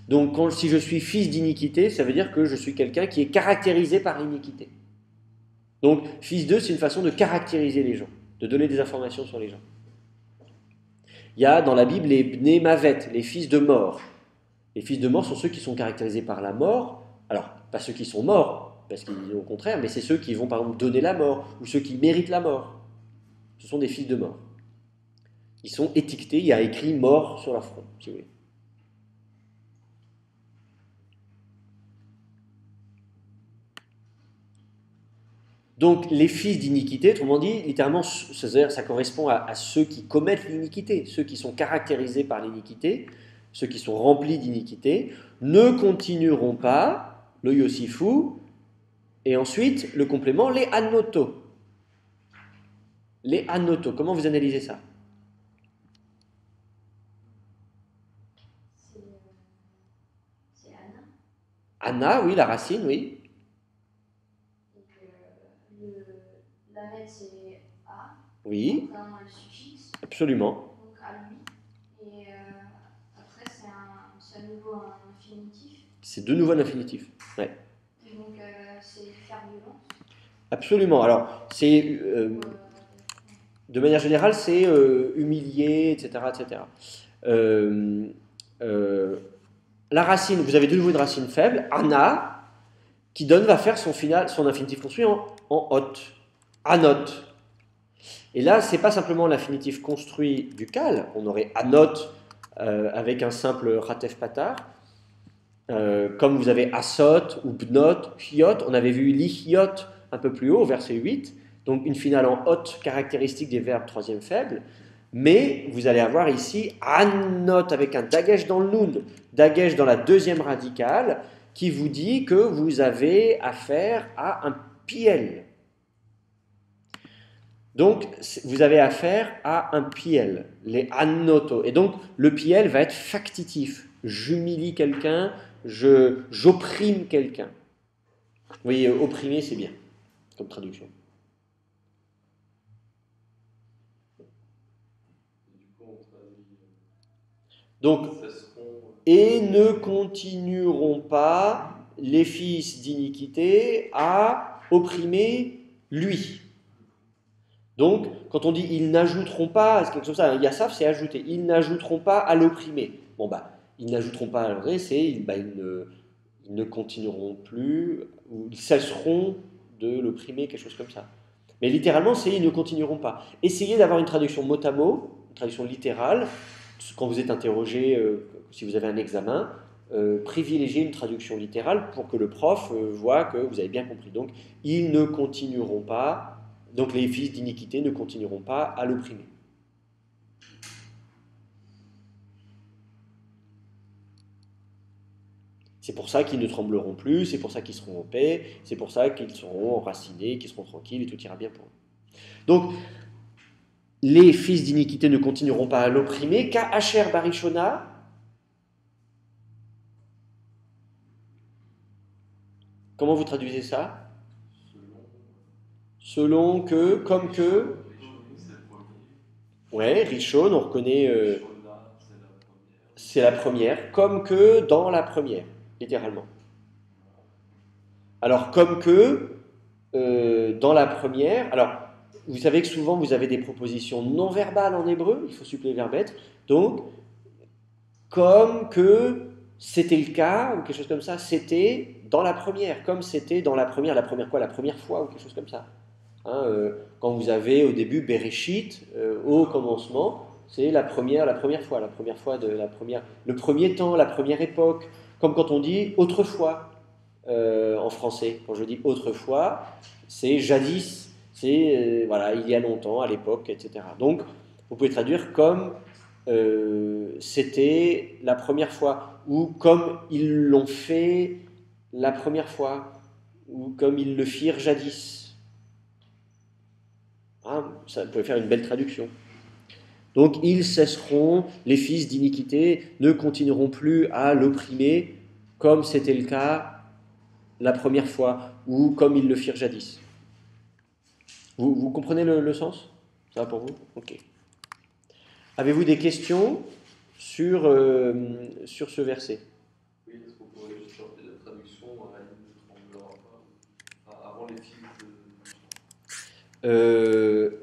Donc si je suis fils d'iniquité, ça veut dire que je suis quelqu'un qui est caractérisé par l'iniquité. Donc fils de, c'est une façon de caractériser les gens, de donner des informations sur les gens. Il y a dans la Bible les bnei mavet, les fils de mort. Les fils de mort sont ceux qui sont caractérisés par la mort. Alors, pas ceux qui sont morts, parce qu'ils disent au contraire, mais c'est ceux qui vont par exemple donner la mort, ou ceux qui méritent la mort. Ce sont des fils de mort. Ils sont étiquetés, il y a écrit mort sur leur front, si vous voulez. Donc, les fils d'iniquité, autrement dit, littéralement, c'est-à-dire, ça correspond à ceux qui commettent l'iniquité, ceux qui sont caractérisés par l'iniquité, ceux qui sont remplis d'iniquité, ne continueront pas, le Yosifu, et ensuite, le complément, les Anoto. Les Anoto, comment vous analysez ça? C'est Anna. Anna, oui, la racine, oui. La lettre c'est A. Oui. Donc le suffixe. Absolument. Donc à lui. Et après c'est à nouveau un infinitif. C'est de nouveau un infinitif. Ouais. Et donc c'est faire violence. Absolument. Alors, c'est de manière générale, c'est humilier, etc., etc. La racine, vous avez de nouveau une racine faible, Anna, qui va faire son infinitif construit en hot, anot. Et là, c'est pas simplement l'infinitif construit buccal, on aurait anot avec un simple ratef patar, comme vous avez asot ou bnot, hiot, on avait vu lihiot un peu plus haut, au verset 8, donc une finale en hot caractéristique des verbes troisième faible, mais vous allez avoir ici anot avec un dagesh dans le nun, dagesh dans la deuxième radicale, qui vous dit que vous avez affaire à un piel. Donc, vous avez affaire à un piel, les annoto. Et donc, le piel va être factitif. J'humilie quelqu'un, j'opprime quelqu'un. Vous voyez, opprimer, c'est bien, comme traduction. Donc, et ne continueront pas les fils d'iniquité à opprimer lui. Donc, quand on dit ils n'ajouteront pas, c'est quelque chose comme ça, Yassaf, c'est ajouter. Ils n'ajouteront pas à l'opprimer. Bon, ils n'ajouteront pas à l'opprimer, c'est ils ne continueront plus, ou ils cesseront de l'opprimer, quelque chose comme ça. Mais littéralement, c'est ils ne continueront pas. Essayez d'avoir une traduction mot à mot, une traduction littérale. Quand vous êtes interrogé, si vous avez un examen, privilégiez une traduction littérale pour que le prof voit que vous avez bien compris. Donc, ils ne continueront pas, donc les fils d'iniquité ne continueront pas à l'opprimer. C'est pour ça qu'ils ne trembleront plus, c'est pour ça qu'ils seront en paix, c'est pour ça qu'ils seront enracinés, qu'ils seront tranquilles et tout ira bien pour eux. Donc, les fils d'iniquité ne continueront pas à l'opprimer, qu'à Asher Barishona. Comment vous traduisez ça? Selon que, comme que. Ouais, Rishon, on reconnaît. C'est la première, comme que dans la première, littéralement. Alors, comme que dans la première. Alors, vous savez que souvent vous avez des propositions non verbales en hébreu, il faut suppléer le verbe être. Donc, comme que c'était le cas, ou quelque chose comme ça, c'était dans la première, comme c'était dans la première quoi? La première fois, ou quelque chose comme ça. Hein, quand vous avez au début Bereshit, au commencement, c'est la première fois le premier temps, la première époque, comme quand on dit autrefois en français. Quand je dis autrefois, c'est jadis, c'est voilà, il y a longtemps, à l'époque, etc. Donc, vous pouvez traduire comme c'était la première fois, ou comme ils l'ont fait la première fois, ou comme ils le firent jadis. Ah, ça peut faire une belle traduction. Donc, ils cesseront, les fils d'iniquité ne continueront plus à l'opprimer comme c'était le cas la première fois, ou comme ils le firent jadis. Vous comprenez le sens? Ça va pour vous? Ok. Avez-vous des questions sur ce verset? Oui, est-ce qu'on pourrait juste changer la traduction à il ne tremblera pas enfin, avant les fils de.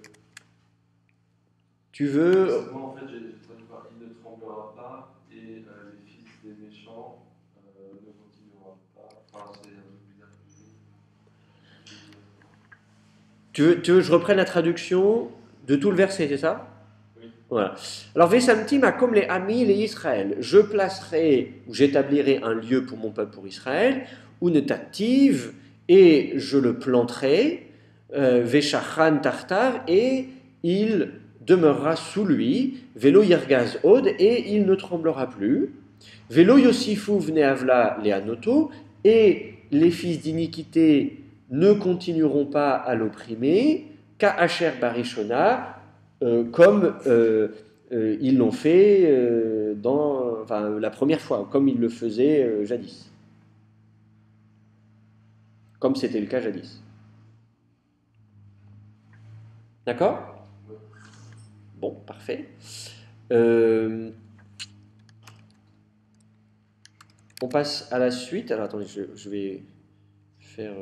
Tu veux. Parce que moi, en fait, j'ai traduit par il ne tremblera pas et les fils des méchants ne continueront pas. Enfin, c'est un peu bizarre que Tu veux que je reprenne la traduction de tout le verset, c'est ça? Oui. Voilà. Alors, Vesamtim a comme les amis, les Israël. Je placerai, ou j'établirai un lieu pour mon peuple, pour Israël, où ne t'active, et je le planterai, Veshachan Tartar, et il demeurera sous lui, Velo Yergaz Od, et il ne tremblera plus. Velo Yosifu Vneavla Leanoto, et les fils d'iniquité ne continueront pas à l'opprimer, Ka'asher Barishona, comme ils l'ont fait la première fois, comme ils le faisaient jadis. Comme c'était le cas jadis. D'accord? Bon, parfait. On passe à la suite. Alors attendez, je vais faire...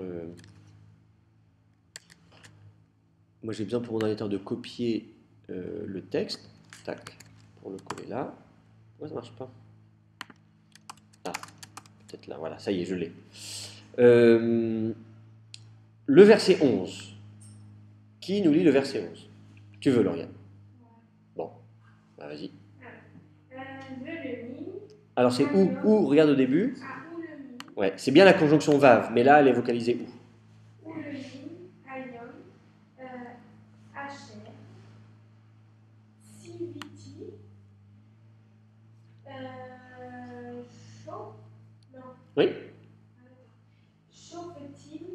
Moi j'ai besoin pour mon ordinateur de copier le texte. Tac, pour le coller là. Pourquoi ça marche pas? Ah, peut-être là, voilà, ça y est, je l'ai. Le verset 11. Qui nous lit le verset 11? Tu veux, Lauriane? Bon, bah, vas-y. Alors c'est où, regarde au début. Ouais, c'est bien la conjonction vav, mais là elle est vocalisée où? Oui. Shofetim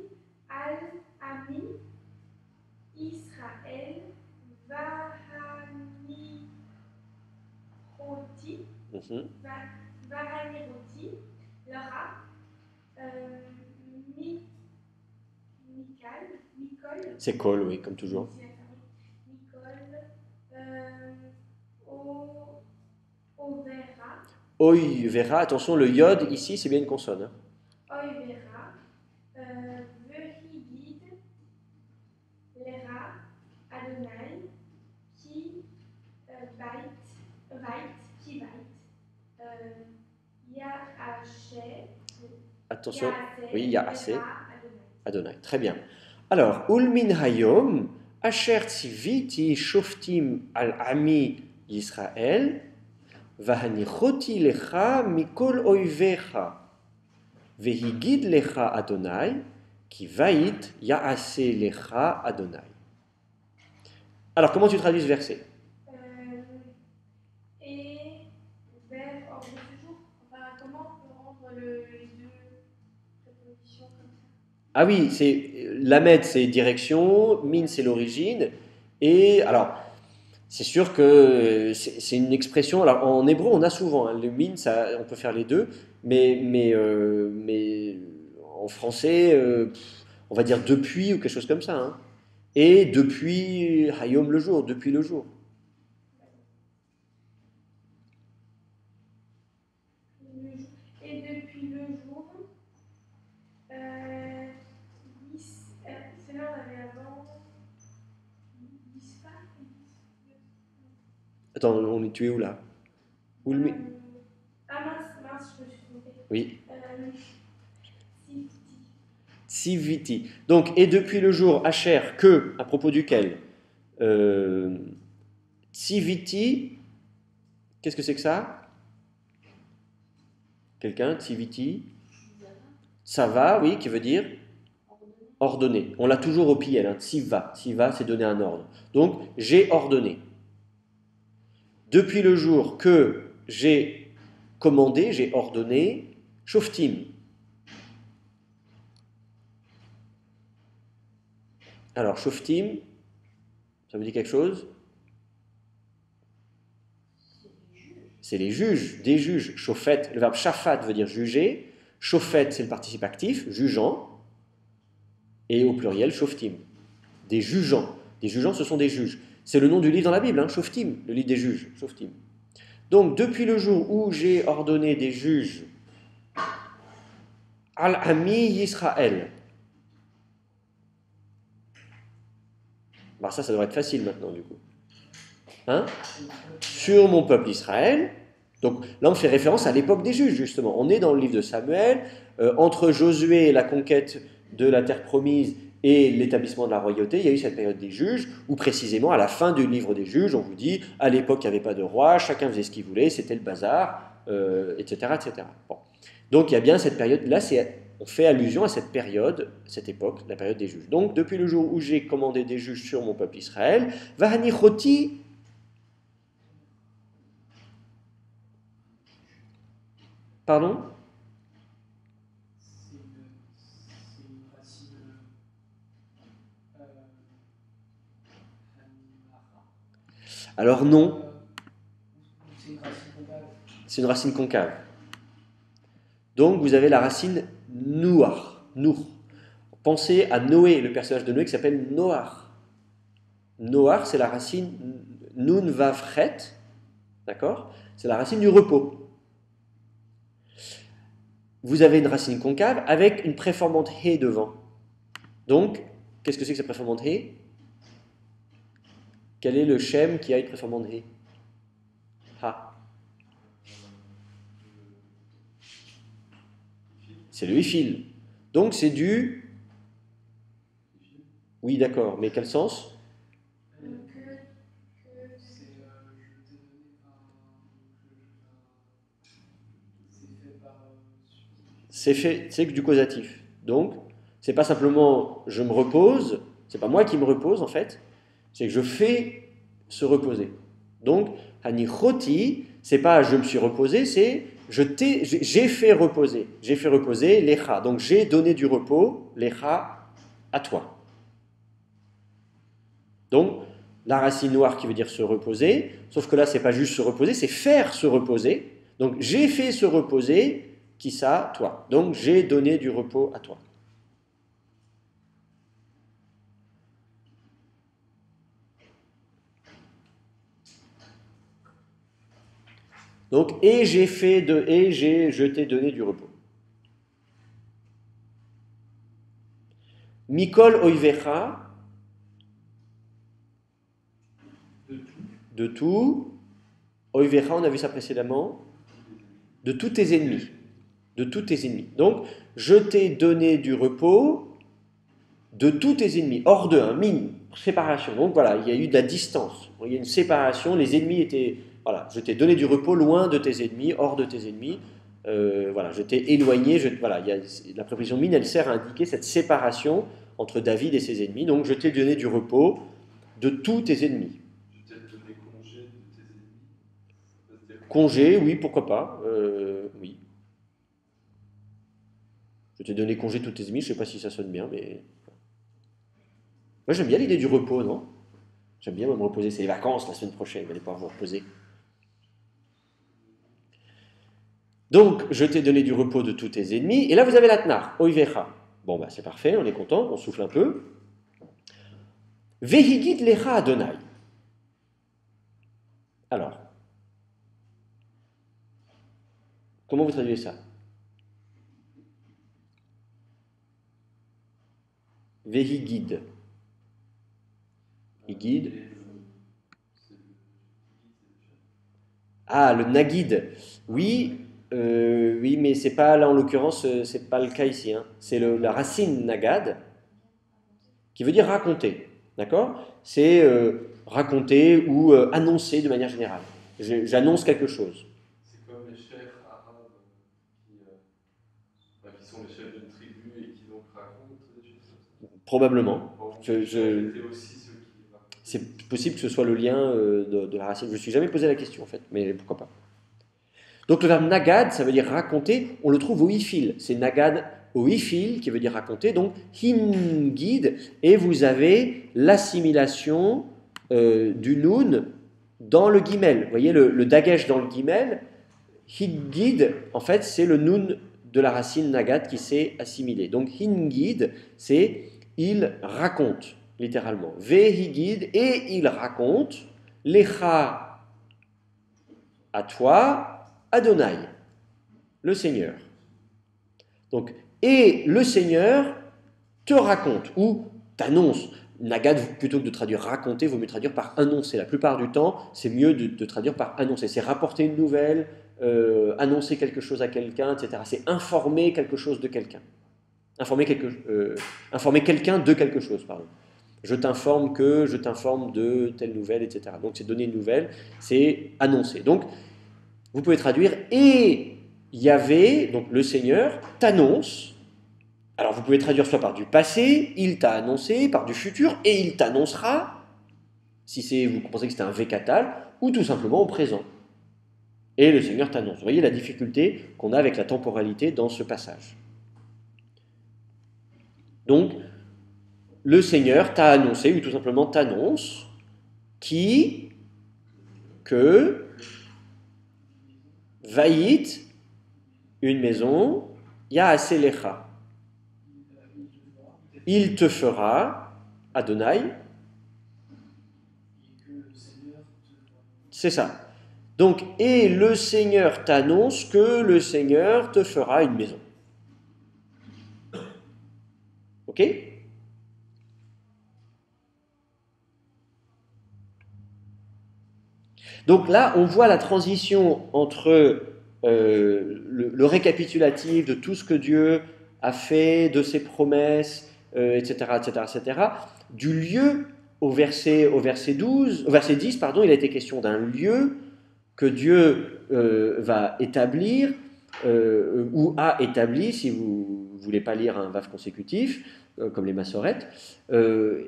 al-Ami Israël Vahaniroti Vahaniroti Lara Mikol. C'est Kol, oui, comme toujours. Mikol Overa. Oi vera, attention, le yod ici c'est bien une consonne. Hein. Oi vera. Vehigid Lera Adonai Ki Ki Attention, oui, il y a assez. Adonai, très bien. Alors, Ulmin Hayom, Asher Tziviti Shoftim al Ami Yisrael, Vahanichoti lecha mikol oivecha, Vehigid lecha Adonai, Ki vait yaase lecha Adonai. Alors, comment tu traduis ce verset? Et vers ordre du jour. Enfin, comment on peut rendre les deux prépositions comme ça? Ah oui, c'est Lamed, c'est direction, Min, c'est l'origine. Et alors, c'est sûr que c'est une expression. Alors, en hébreu, on a souvent hein, le Min, ça, on peut faire les deux, mais en français, on va dire depuis ou quelque chose comme ça. Hein. Et depuis Hayom le jour, depuis le jour. Et depuis le jour, c'est là on avait avant. Ispa. Attends, on est tué où là? Où le Mi- Ah mince, je me suis trompée. Oui. Sifti. Siviti. Donc, et depuis le jour, Asher, que, à propos duquel Siviti, qu'est-ce que c'est que ça? Quelqu'un? Siviti? Ça va, oui, qui veut dire ordonné. On l'a toujours au pied, hein, Siva. Siva, c'est donner un ordre. Donc, j'ai ordonné. Depuis le jour que j'ai commandé, j'ai ordonné, Shoftim. Alors, Shoftim, ça vous dit quelque chose? C'est les juges, des juges. Shofet, le verbe shafat veut dire juger. Shofet, c'est le participe actif, jugeant. Et au pluriel, shoftim, des jugeants. Des jugeants, ce sont des juges. C'est le nom du livre dans la Bible, hein, Shoftim, le livre des juges, Shoftim. Donc, depuis le jour où j'ai ordonné des juges, Al-Ami Yisraël. Bah ça devrait être facile maintenant, du coup. Hein? Sur mon peuple Israël. Donc là, on fait référence à l'époque des juges, justement. On est dans le livre de Samuel, entre Josué et la conquête de la terre promise et l'établissement de la royauté, il y a eu cette période des juges, où précisément, à la fin du livre des juges, on vous dit, à l'époque, il n'y avait pas de roi, chacun faisait ce qu'il voulait, c'était le bazar, etc. etc. Bon. Donc il y a bien cette période, là, on fait allusion à cette période, cette époque, la période des juges. Donc, depuis le jour où j'ai commandé des juges sur mon peuple Israël, Vahanichoti. Pardon? C'est une racine Alors non, c'est une racine concave. c'est une racine concave. Donc vous avez la racine Nouar, Nour. Pensez à Noé, le personnage de Noé qui s'appelle Noar. Noar, c'est la racine Nun Vavchet, d'accord? C'est la racine du repos. Vous avez une racine concave avec une préformante He devant. Donc, qu'est-ce que c'est que cette préformante He? Quel est le Shem qui a une préformante He? Ha. C'est le Ifil. Donc c'est du... Oui, d'accord, mais quel sens? C'est du causatif. Donc, c'est pas simplement je me repose, c'est pas moi qui me repose en fait, c'est que je fais se reposer. Donc, hanichoti, c'est pas je me suis reposé, c'est j'ai fait reposer. J'ai fait reposer lecha. Donc, j'ai donné du repos, lecha, à toi. Donc, la racine noire qui veut dire se reposer, sauf que là, c'est pas juste se reposer, c'est faire se reposer. Donc, j'ai fait se reposer. Qui ça? Toi. Donc j'ai donné du repos à toi. Donc et je t'ai donné du repos. Mikol oivecha. De tout. Oivecha, on a vu ça précédemment. De tous tes ennemis. De tous tes ennemis. Donc, je t'ai donné du repos de tous tes ennemis, hors d'eux, min, séparation. Donc voilà, il y a eu de la distance, il y a une séparation, les ennemis étaient, voilà, je t'ai donné du repos loin de tes ennemis, hors de tes ennemis, voilà, je t'ai éloigné, voilà, la préposition min, elle sert à indiquer cette séparation entre David et ses ennemis, donc je t'ai donné du repos de tous tes ennemis. Je t'ai donné congé de tes ennemis. Ça peut se dire Congé, oui, pourquoi pas, oui. Je t'ai donné congé de tous tes ennemis, je ne sais pas si ça sonne bien, mais... Moi j'aime bien l'idée du repos, non? J'aime bien me reposer, c'est les vacances la semaine prochaine, vous allez pouvoir vous reposer. Donc, je t'ai donné du repos de tous tes ennemis, et là vous avez la tnar, oivecha. Bon, bah c'est parfait, on est content, on souffle un peu. Vehigid lecha Adonai. Alors, comment vous traduisez ça? Vehigid. Il guide. Ah, le nagid. Oui, oui, mais c'est pas là en l'occurrence, c'est pas le cas ici. Hein. C'est la racine nagad qui veut dire raconter, d'accord? C'est raconter ou annoncer de manière générale. J'annonce quelque chose. c'est comme les chefs arabes qui sont les chefs d'une tribu et qui donc racontent des choses comme ça. Probablement. Bon, Je- c'était aussi ceux qui racontent. C'est possible que ce soit le lien de la racine. Je ne me suis jamais posé la question en fait, mais pourquoi pas. Donc le verbe nagad, ça veut dire raconter, on le trouve au ifil. C'est nagad au ifil qui veut dire raconter, donc hingid, et vous avez l'assimilation du noun dans le guimel. Vous voyez le dagesh dans le guimel, hingid, en fait c'est le noun de la racine nagad qui s'est assimilé. Donc hingid, c'est il raconte, littéralement. Vehigid, et il raconte, lecha à toi, Adonai, le Seigneur. Donc, et le Seigneur te raconte ou t'annonce. Nagad, plutôt que de traduire raconter, vaut mieux traduire par annoncer. La plupart du temps, c'est mieux de traduire par annoncer. C'est rapporter une nouvelle, annoncer quelque chose à quelqu'un, etc. C'est informer quelque chose de quelqu'un. Informer quelqu'un de quelque chose, pardon. Je t'informe de telle nouvelle, etc. Donc c'est donner une nouvelle, c'est annoncer. Donc, vous pouvez traduire et Yahvé, donc le Seigneur, t'annonce. Alors vous pouvez traduire soit par du passé, il t'a annoncé, par du futur, et il t'annoncera, si vous pensez que c'est un vécatal, ou tout simplement au présent. Et le Seigneur t'annonce. Vous voyez la difficulté qu'on a avec la temporalité dans ce passage. Donc, le Seigneur t'a annoncé, ou tout simplement t'annonce, que, Vaït, une maison, Yaaselecha. Il te fera, Adonai, c'est ça. Donc, et le Seigneur t'annonce que le Seigneur te fera une maison. Ok? Donc là, on voit la transition entre le récapitulatif de tout ce que Dieu a fait, de ses promesses, etc., etc., etc., du lieu au verset 10, pardon, il a été question d'un lieu que Dieu va établir, ou a établi, si vous ne voulez pas lire un vav consécutif, comme les massorettes.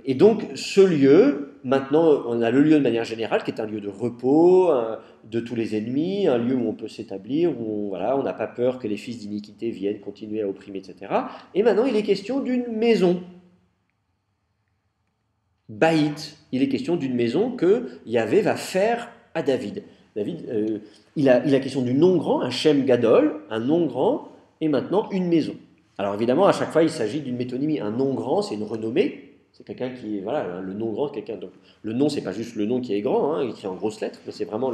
Et donc, ce lieu, maintenant, on a le lieu de manière générale, qui est un lieu de repos, de tous les ennemis, un lieu où on peut s'établir, où on n'a pas peur que les fils d'iniquité viennent continuer à opprimer, etc. Et maintenant, il est question d'une maison. Baït, il est question d'une maison que Yahvé va faire à David. David, il a question du nom grand, un Shem Gadol, un nom grand, et maintenant une maison. Alors évidemment, à chaque fois, il s'agit d'une métonymie. Un nom grand, c'est une renommée. C'est quelqu'un qui est, voilà, le nom grand, c'est quelqu'un. Donc, le nom, c'est pas juste le nom qui est grand, hein, écrit en grosses lettres, mais c'est vraiment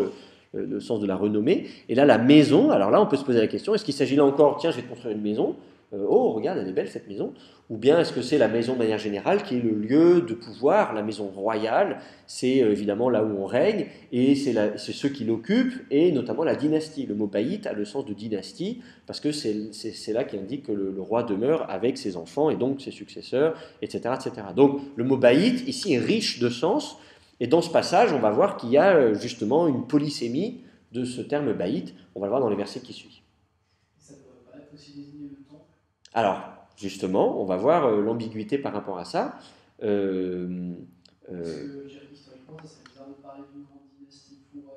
le sens de la renommée. Et là, la maison, alors là, on peut se poser la question, est-ce qu'il s'agit là encore, tiens, je vais te construire une maison, oh, regarde, elle est belle cette maison, ou bien est-ce que c'est la maison de manière générale qui est le lieu de pouvoir, la maison royale, c'est évidemment là où on règne, et c'est ceux qui l'occupent, et notamment la dynastie. Le mot baït a le sens de dynastie, parce que c'est là qui indique que le roi demeure avec ses enfants, et donc ses successeurs, etc. etc. Donc le mot baït, ici, est riche de sens, et dans ce passage, on va voir qu'il y a justement une polysémie de ce terme baït, on va le voir dans les versets qui suivent. Ça pourrait pas être aussi désigner le temple. Alors, justement, on va voir l'ambiguïté par rapport à ça. Parce que historiquement, ça serait bizarre de parler d'une grande dynastie pour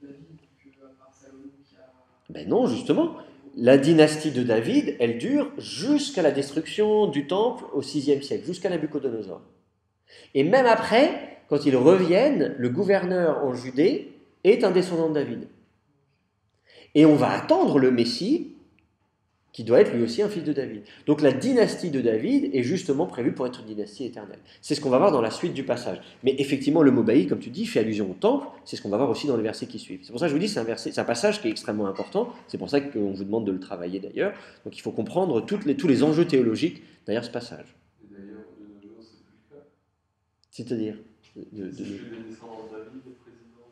David, que à part Salomon qui a. Ben non, justement. La dynastie de David, elle dure jusqu'à la destruction du temple au VIe siècle, jusqu'à Nabuchodonosor. Et même après, quand ils reviennent, le gouverneur en Judée est un descendant de David. Et on va attendre le Messie, qui doit être lui aussi un fils de David. Donc la dynastie de David est justement prévue pour être une dynastie éternelle. C'est ce qu'on va voir dans la suite du passage. Mais effectivement, le mot baït, comme tu dis, fait allusion au temple, c'est ce qu'on va voir aussi dans les versets qui suivent. C'est pour ça que je vous dis, c'est un passage qui est extrêmement important, c'est pour ça qu'on vous demande de le travailler d'ailleurs. Donc il faut comprendre tous les enjeux théologiques derrière ce passage. Et d'ailleurs, de nos jours, c'est plus le cas. C'est-à-dire C'est plus les descendants de David, les présidents.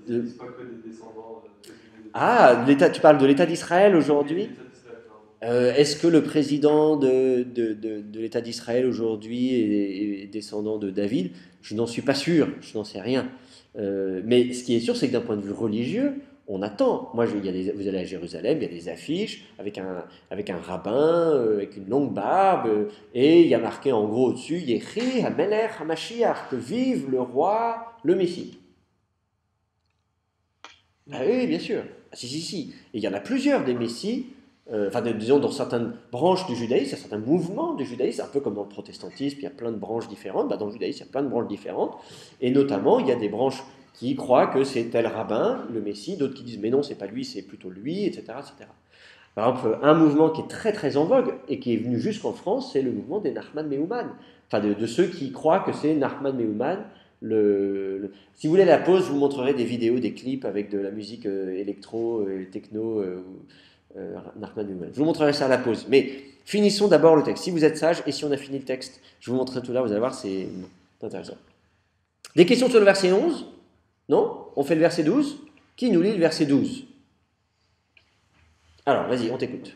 Ils ne disent pas que des descendants. Ah, tu parles de l'État d'Israël aujourd'hui ? Est-ce que le président de l'État d'Israël aujourd'hui est descendant de David ? Je n'en suis pas sûr, je n'en sais rien. Mais ce qui est sûr, c'est que d'un point de vue religieux, on attend. Moi, vous allez à Jérusalem, il y a des affiches avec un rabbin, avec une longue barbe, et il y a marqué en gros au-dessus, Yehi HaMelech HaMashiach, que vive le roi, le Messie. Ah oui, bien sûr. Ah, si. Et il y en a plusieurs des Messies, disons dans certaines branches du judaïsme, il y a certains mouvements du judaïsme, un peu comme dans le protestantisme, il y a plein de branches différentes. Dans le judaïsme, il y a plein de branches différentes. Et notamment, il y a des branches qui croient que c'est tel rabbin, le Messie, d'autres qui disent mais non, c'est pas lui, c'est plutôt lui, etc., etc. Par exemple, un mouvement qui est très très en vogue et qui est venu jusqu'en France, c'est le mouvement des Nachman Meuman. De ceux qui croient que c'est Nachman Meuman. Si vous voulez la pause, je vous montrerai des vidéos, des clips avec de la musique électro, techno, Nachman Meuman. Je vous montrerai ça à la pause. Mais finissons d'abord le texte. Si vous êtes sage et si on a fini le texte, je vous montrerai tout là, vous allez voir, c'est intéressant. Des questions sur le verset 11 ? Non ? On fait le verset 12 ? Qui nous lit le verset 12 ? Alors, vas-y, on t'écoute.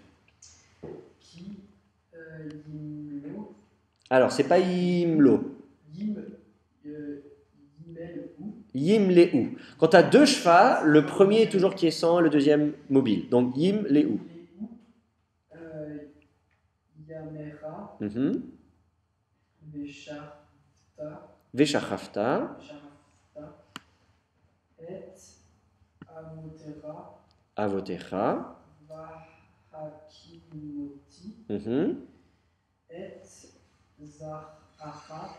Qui Yimlo. Alors, c'est pas Yimlo. Yimléou. Quand tu as deux chevaux, le premier est toujours quiescent, le deuxième mobile. Donc Yimléou. Yamera. Veshachafta. Et Avotecha. Vahakimoti. Et Zachacha.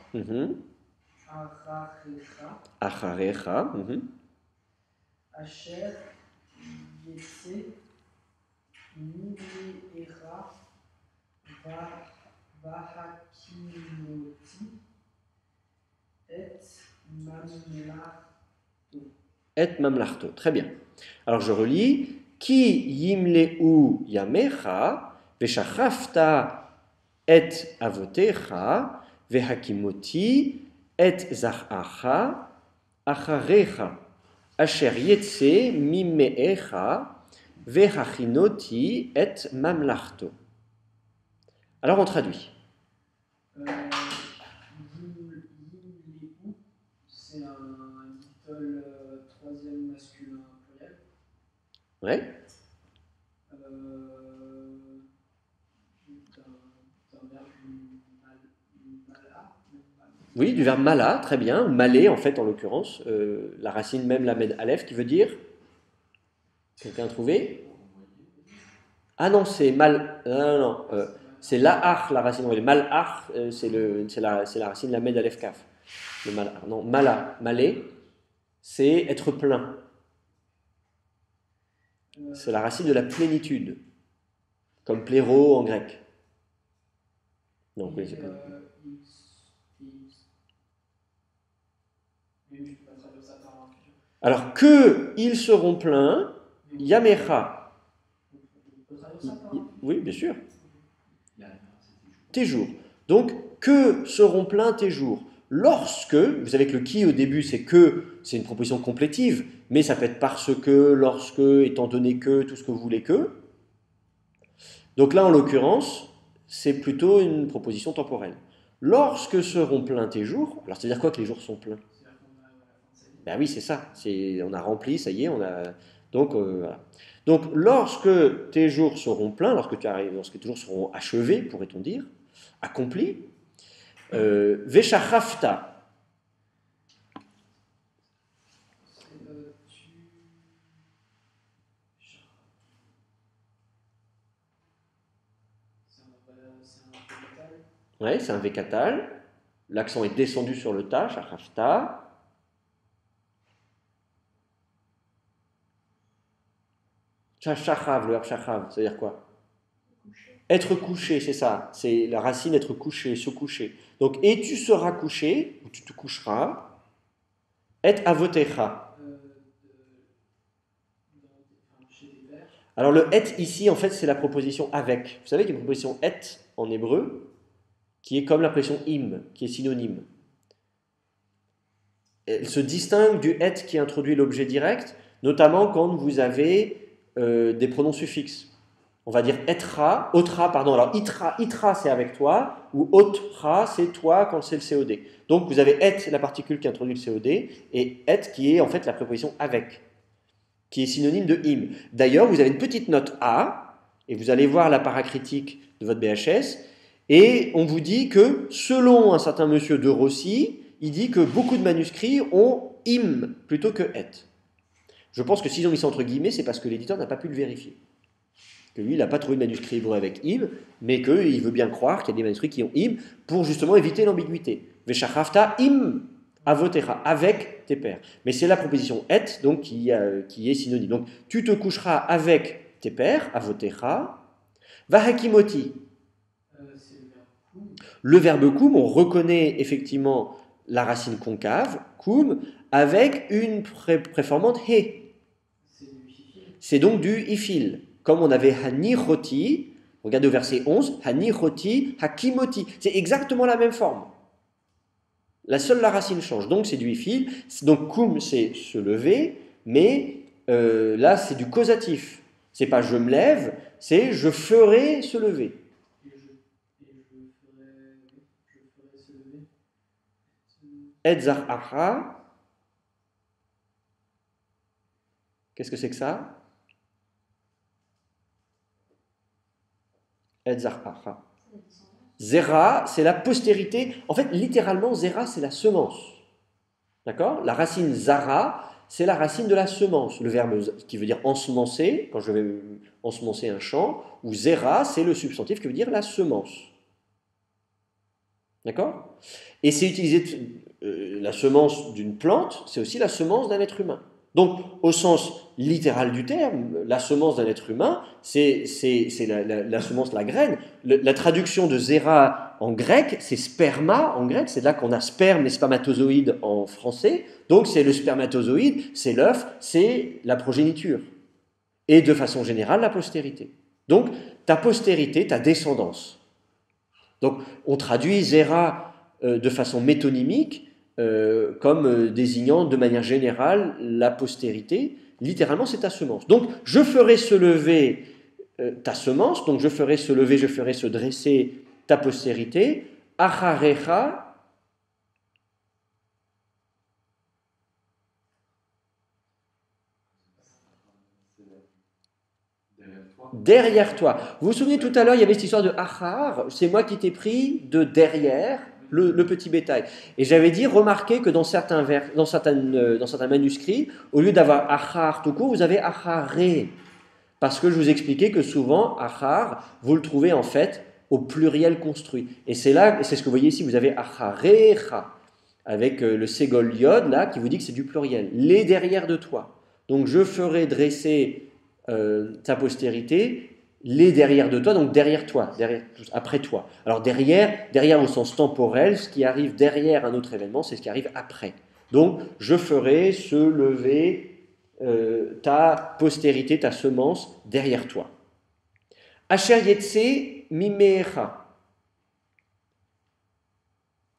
Acharecha. Asher Yetse Mimeera Vahakimoti Et Mamlarto. Et Mamlarto. Très bien. Alors je relis. Ki yimleu yamecha veshachafta et avotecha vehakimoti et zachacha acharecha asher yetse mimeecha vehachinoti et mamlarto. Alors on traduit. Yimleu, c'est un dictole troisième masculin pluriel. Ouais. D'un verbe mala. Oui, du verbe mala, très bien. Malé, en fait, en l'occurrence, la racine même lamed aleph, qui veut dire. Quelqu'un a trouvé? Ah non, c'est mal. Non. C'est la'ach, la racine. Oui, mal'ach, c'est la racine lamed aleph kaf. Le mal'ach. Non, mala, malé, c'est être plein. C'est la racine de la plénitude, comme pléro en grec. Non, vous connaissez pas. Alors, que ils seront pleins, yamecha, On peut traduire ça par Oui, bien sûr. Tes jours. Donc, que seront pleins tes jours? Lorsque, vous savez que le qui au début, c'est que, c'est une proposition complétive, mais ça peut être parce que, lorsque, étant donné que, tout ce que vous voulez que. Donc là, en l'occurrence, c'est plutôt une proposition temporelle. Lorsque seront pleins tes jours, alors c'est-à-dire quoi que les jours sont pleins? Ben oui, c'est ça. On a rempli, ça y est, on a. Donc, voilà. Donc, lorsque tes jours seront pleins, lorsque tes jours seront achevés, pourrait-on dire, accomplis, Veshachafta. Ouais, c'est un Vekatal. L'accent est descendu sur le ta, Shachafta. Shachav, le verbe shachav, ça veut dire quoi? Être couché, c'est ça. C'est la racine être couché, se coucher. Donc, et tu seras couché, ou tu te coucheras, et avotecha. Alors, le et ici, en fait, c'est la proposition avec. Vous savez qu'il y a une proposition et en hébreu, qui est comme la proposition im, qui est synonyme. Elle se distingue du et qui introduit l'objet direct, notamment quand vous avez des pronoms suffixes. On va dire etra, otra, pardon. Alors itra c'est avec toi, ou otra c'est toi quand c'est le COD. Donc vous avez et, la particule qui introduit le COD, et et qui est en fait la préposition avec, qui est synonyme de im. D'ailleurs, vous avez une petite note A, et vous allez voir la paracritique de votre BHS, et on vous dit que selon un certain monsieur de Rossi, il dit que beaucoup de manuscrits ont im plutôt que et. Je pense que s'ils ont mis ça entre guillemets, c'est parce que l'éditeur n'a pas pu le vérifier. Que lui, il n'a pas trouvé de manuscrit hébreu avec im, mais qu'il veut bien croire qu'il y a des manuscrits qui ont im pour justement éviter l'ambiguïté. Veshachafta im avotecha, avec tes pères. Mais c'est la proposition et, donc qui est synonyme. Donc tu te coucheras avec tes pères, avotecha. Vahakimoti. Le verbe koum, on reconnaît effectivement la racine concave, koum, avec une préformante he. C'est donc du ifil. Comme on avait hanichoti, regardez au verset 11, hanichoti, hakimoti. C'est exactement la même forme. La racine change. Donc c'est du ifil. Donc koum, c'est se lever, mais là c'est du causatif. C'est pas je me lève, c'est je ferai se lever. Edzar. Qu'est-ce que c'est que ça? Edzar. Zera, c'est la postérité. En fait, littéralement, Zera, c'est la semence. D'accord? La racine Zara, c'est la racine de la semence. Le verbe qui veut dire ensemencer, quand je vais ensemencer un champ, ou Zera, c'est le substantif qui veut dire la semence. D'accord? Et c'est utilisé, la semence d'une plante, c'est aussi la semence d'un être humain. Donc, au sens littéral du terme, la semence d'un être humain, c'est la semence, la graine. La traduction de zéra en grec, c'est sperma en grec, c'est là qu'on a sperme et spermatozoïde en français. Donc, c'est le spermatozoïde, c'est l'œuf, c'est la progéniture. Et de façon générale, la postérité. Donc, ta postérité, ta descendance. Donc, on traduit zéra de façon métonymique, comme désignant de manière générale la postérité. Littéralement, c'est ta semence. Donc, je ferai se lever ta semence, donc je ferai se lever, je ferai se dresser ta postérité. Acharecha. Derrière toi. Vous vous souvenez tout à l'heure, il y avait cette histoire de achar, c'est moi qui t'ai pris de derrière le petit bétail. Et j'avais dit, remarquez que dans certains manuscrits, au lieu d'avoir achar tout court, vous avez acharé. Parce que je vous expliquais que souvent, achar, vous le trouvez en fait au pluriel construit. Et c'est là, c'est ce que vous voyez ici, vous avez acharecha, avec le ségol yod, là, qui vous dit que c'est du pluriel. Les derrière de toi. Donc je ferai dresser ta postérité, les derrière de toi, donc derrière toi, après toi. Alors derrière au sens temporel, ce qui arrive derrière un autre événement, c'est ce qui arrive après. Donc je ferai se lever ta postérité, ta semence derrière toi. Asher yetse mimecha.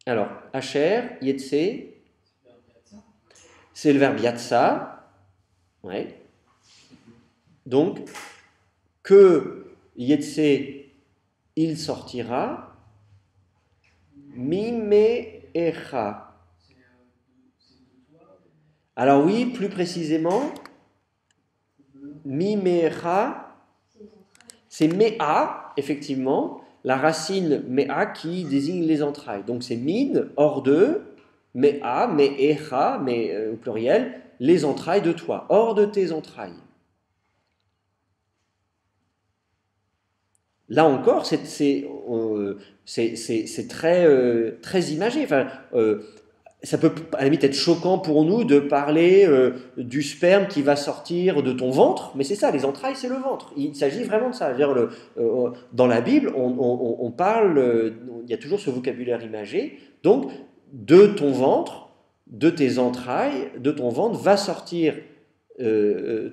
Alors, Asher, yetse, c'est le verbe yatsa. Ouais. Donc, que yetse, il sortira. Mimecha. Alors oui, plus précisément, mimecha, c'est mea, effectivement, la racine mea qui désigne les entrailles. Donc c'est min, hors de, mea, meecha, mais au pluriel, les entrailles de toi, hors de tes entrailles. Là encore, c'est très, très imagé. Enfin, ça peut à la limite être choquant pour nous de parler du sperme qui va sortir de ton ventre, mais c'est ça, les entrailles, c'est le ventre. Il s'agit vraiment de ça. Dans la Bible, on parle, il y a toujours ce vocabulaire imagé. Donc, de ton ventre, de tes entrailles, de ton ventre, va sortir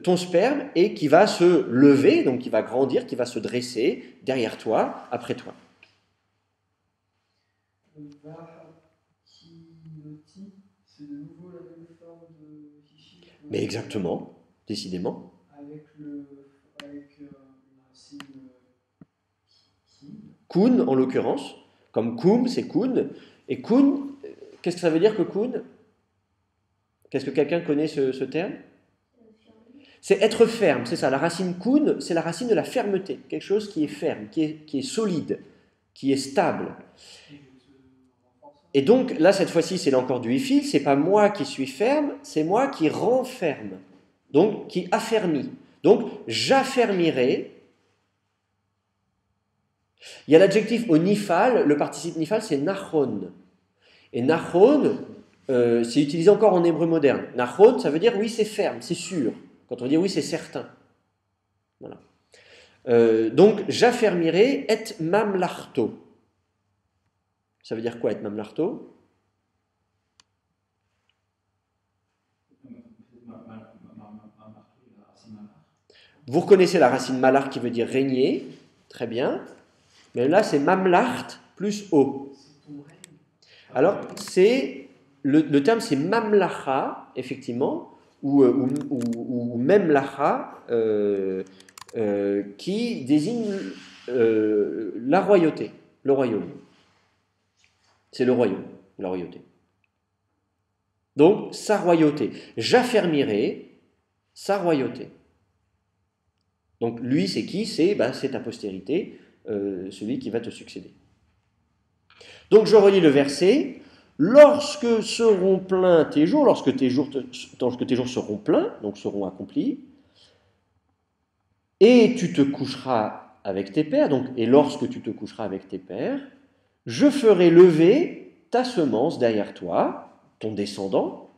ton sperme et qui va se lever, donc qui va grandir, qui va se dresser derrière toi, après toi. C'est de nouveau la même forme de Hishi. Mais exactement, décidément. Avec la racine Kun, en l'occurrence, comme Kum, c'est Kun. Et Kun, qu'est-ce que ça veut dire que Kun? Qu'est-ce que quelqu'un connaît ce terme? C'est être ferme, c'est ça. La racine Kun, c'est la racine de la fermeté. Quelque chose qui est ferme, qui est solide, qui est stable. Et donc, là, cette fois-ci, c'est encore du ifil, c'est pas moi qui suis ferme, c'est moi qui renferme, donc qui affermit. Donc, j'affermirai. Il y a l'adjectif au nifal, le participe nifal, c'est nachon. Et nachon, c'est utilisé encore en hébreu moderne. Nachon, ça veut dire oui, c'est ferme, c'est sûr. Quand on dit oui, c'est certain. Voilà. Donc, j'affermirai et mamlarto. Ça veut dire quoi, être mamlarto? Vous reconnaissez la racine malar qui veut dire régner, très bien. Mais là, c'est mamlart plus o. Alors, le terme, c'est mamlacha, effectivement, ou memlacha, qui désigne la royauté, le royaume. C'est le royaume, la royauté. Donc, sa royauté. J'affermirai sa royauté. Donc, lui, c'est qui? C'est ta postérité, celui qui va te succéder. Donc, je relis le verset. Lorsque seront pleins tes jours, lorsque tes jours seront pleins, donc seront accomplis, et tu te coucheras avec tes pères, donc, et lorsque tu te coucheras avec tes pères, je ferai lever ta semence derrière toi, ton descendant,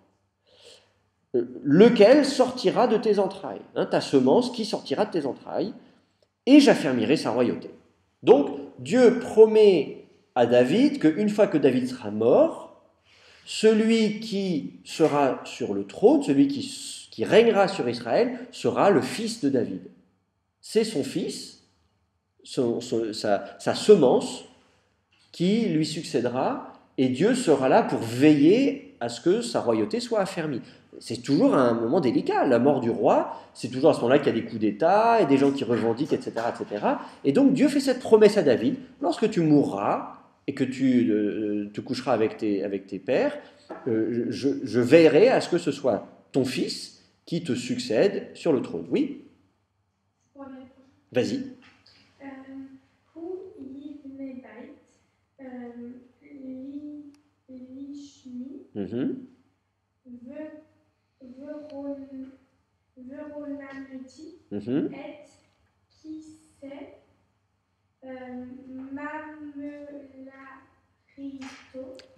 lequel sortira de tes entrailles. Ta semence qui sortira de tes entrailles, et j'affermirai sa royauté. Donc, Dieu promet à David qu'une fois que David sera mort, celui qui sera sur le trône, celui qui régnera sur Israël, sera le fils de David. C'est son fils, sa semence, qui lui succédera, et Dieu sera là pour veiller à ce que sa royauté soit affermie. C'est toujours un moment délicat. La mort du roi, c'est toujours à ce moment-là qu'il y a des coups d'État, et des gens qui revendiquent, etc., etc. Et donc Dieu fait cette promesse à David, lorsque tu mourras, et que tu te coucheras avec tes pères, je veillerai à ce que ce soit ton fils qui te succède sur le trône. Oui? Vas-y. Et qui c'est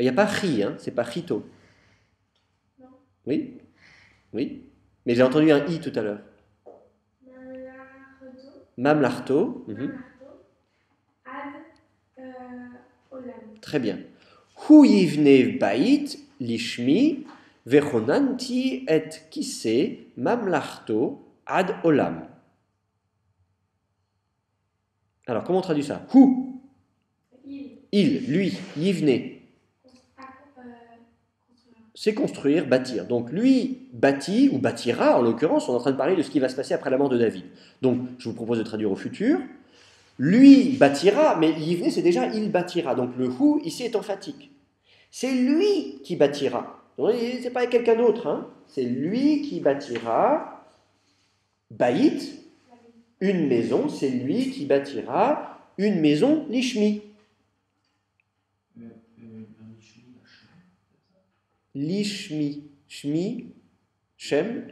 Il n'y a pas ri, hein, c'est pas rito. Non. Oui? Oui. Mais j'ai entendu un i tout à l'heure. Mamlarto. Ad olam. Très bien. Hu yivne bait lishmi vechonanti et kise mamlarto ad olam. Alors, comment on traduit ça? Hu, Il. lui, yivne. C'est construire, bâtir. Donc lui bâtit, ou bâtira en l'occurrence, on est en train de parler de ce qui va se passer après la mort de David. Donc je vous propose de traduire au futur. Lui bâtira, mais yivne c'est déjà il bâtira. Donc le hu ici est emphatique. C'est lui qui bâtira. C'est pas quelqu'un d'autre, hein. C'est lui qui bâtira. Baït, une maison, c'est lui qui bâtira une maison lishmi. Lishmi, Shmi, Shem,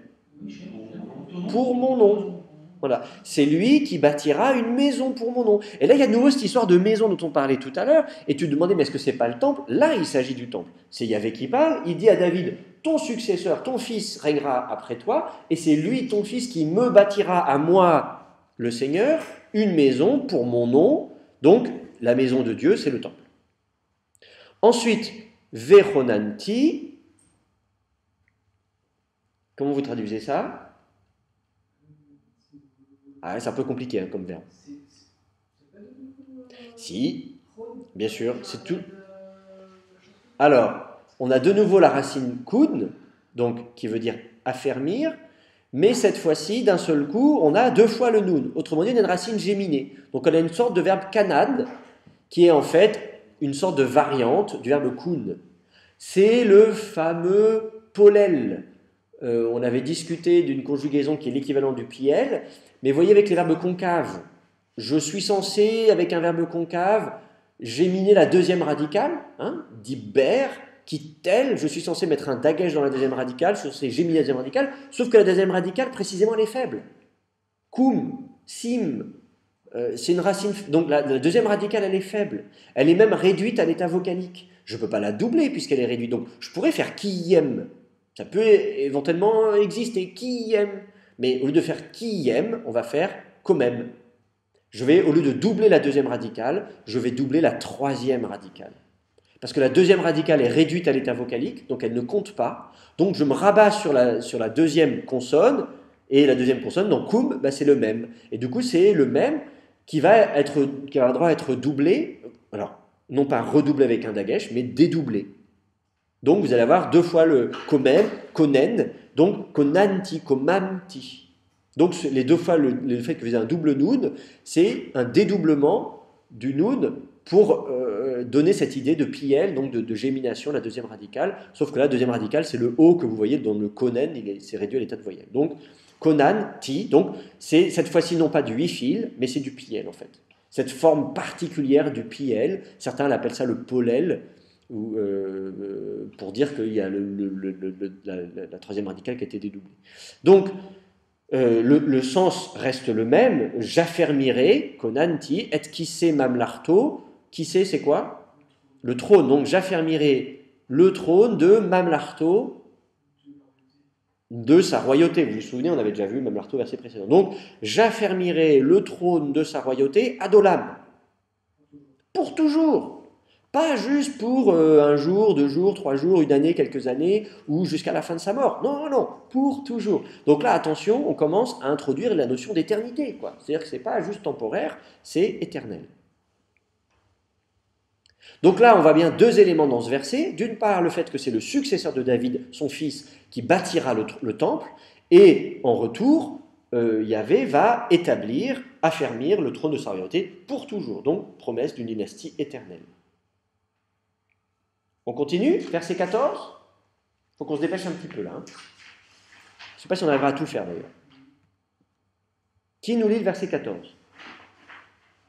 pour mon nom. Voilà. C'est lui qui bâtira une maison pour mon nom. Et là, il y a de nouveau cette histoire de maison dont on parlait tout à l'heure. Et tu te demandais, mais est-ce que c'est pas le temple? Là, il s'agit du temple. C'est Yahvé qui parle. Il dit à David, ton successeur, ton fils régnera après toi. Et c'est lui, ton fils, qui me bâtira à moi, le Seigneur, une maison pour mon nom. Donc, la maison de Dieu, c'est le temple. Ensuite, Vechonanti. Comment vous traduisez ça? Ah, c'est un peu compliqué hein, comme verbe. Si, bien sûr, c'est tout. Alors, on a de nouveau la racine kun, donc qui veut dire affermir, mais cette fois-ci, d'un seul coup, on a deux fois le nun. Autrement dit, on a une racine géminée. Donc on a une sorte de verbe kanad, qui est en fait une sorte de variante du verbe kun. C'est le fameux polel. On avait discuté d'une conjugaison qui est l'équivalent du piel, mais voyez avec les verbes concaves, je suis censé, avec un verbe concave, géminer la deuxième radicale, hein, diber, qui tel, je suis censé mettre un dagesh dans la deuxième radicale, je suis censé géminer la deuxième radicale, sauf que la deuxième radicale, précisément, elle est faible. Kum, sim, c'est une racine, donc la deuxième radicale, elle est faible. Elle est même réduite à l'état vocalique. Je ne peux pas la doubler puisqu'elle est réduite, donc je pourrais faire kiyem. Ça peut éventuellement exister, qui aime. Mais au lieu de faire qui aime, on va faire comme même. Je vais, au lieu de doubler la deuxième radicale, je vais doubler la troisième radicale. Parce que la deuxième radicale est réduite à l'état vocalique, donc elle ne compte pas. Donc je me rabats sur la deuxième consonne, et la deuxième consonne, donc koum, bah, c'est le même. Et du coup, c'est le même qui va avoir droit à être doublé, alors non pas redoublé avec un dagesh, mais dédoublé. Donc vous allez avoir deux fois le komem, konen, donc konanti, komamti. Donc les deux fois le fait que vous ayez un double noun, c'est un dédoublement du noun pour donner cette idée de piel, donc de gémination, la deuxième radicale. Sauf que la deuxième radicale, c'est le O que vous voyez dans le konen, c'est réduit à l'état de voyelle. Donc konanti, donc c'est cette fois-ci non pas du huifil, mais c'est du piel en fait. Cette forme particulière du piel, certains l'appellent ça le polel, pour dire qu'il y a la troisième radicale qui a été dédoublée. Donc, le sens reste le même. J'affermirai, konanti, et kissé mamlarto. Kissé, c'est quoi? Le trône. Donc, j'affermirai le trône de mamlarto, de sa royauté. Vous vous souvenez, on avait déjà vu mamlarto verset précédent. Donc, j'affermirai le trône de sa royauté adolam. Pour toujours. Pas juste pour un jour, 2 jours, 3 jours, une année, quelques années, ou jusqu'à la fin de sa mort. Non, non, non, pour toujours. Donc là, attention, on commence à introduire la notion d'éternité, quoi. C'est-à-dire que ce n'est pas juste temporaire, c'est éternel. Donc là, on voit bien deux éléments dans ce verset. D'une part, le fait que c'est le successeur de David, son fils, qui bâtira le temple, et en retour, Yahvé va établir, affermir le trône de sa royauté pour toujours. Donc, promesse d'une dynastie éternelle. On continue, verset 14. Il faut qu'on se dépêche un petit peu là. Je ne sais pas si on arrivera à tout faire d'ailleurs. Qui nous lit le verset 14?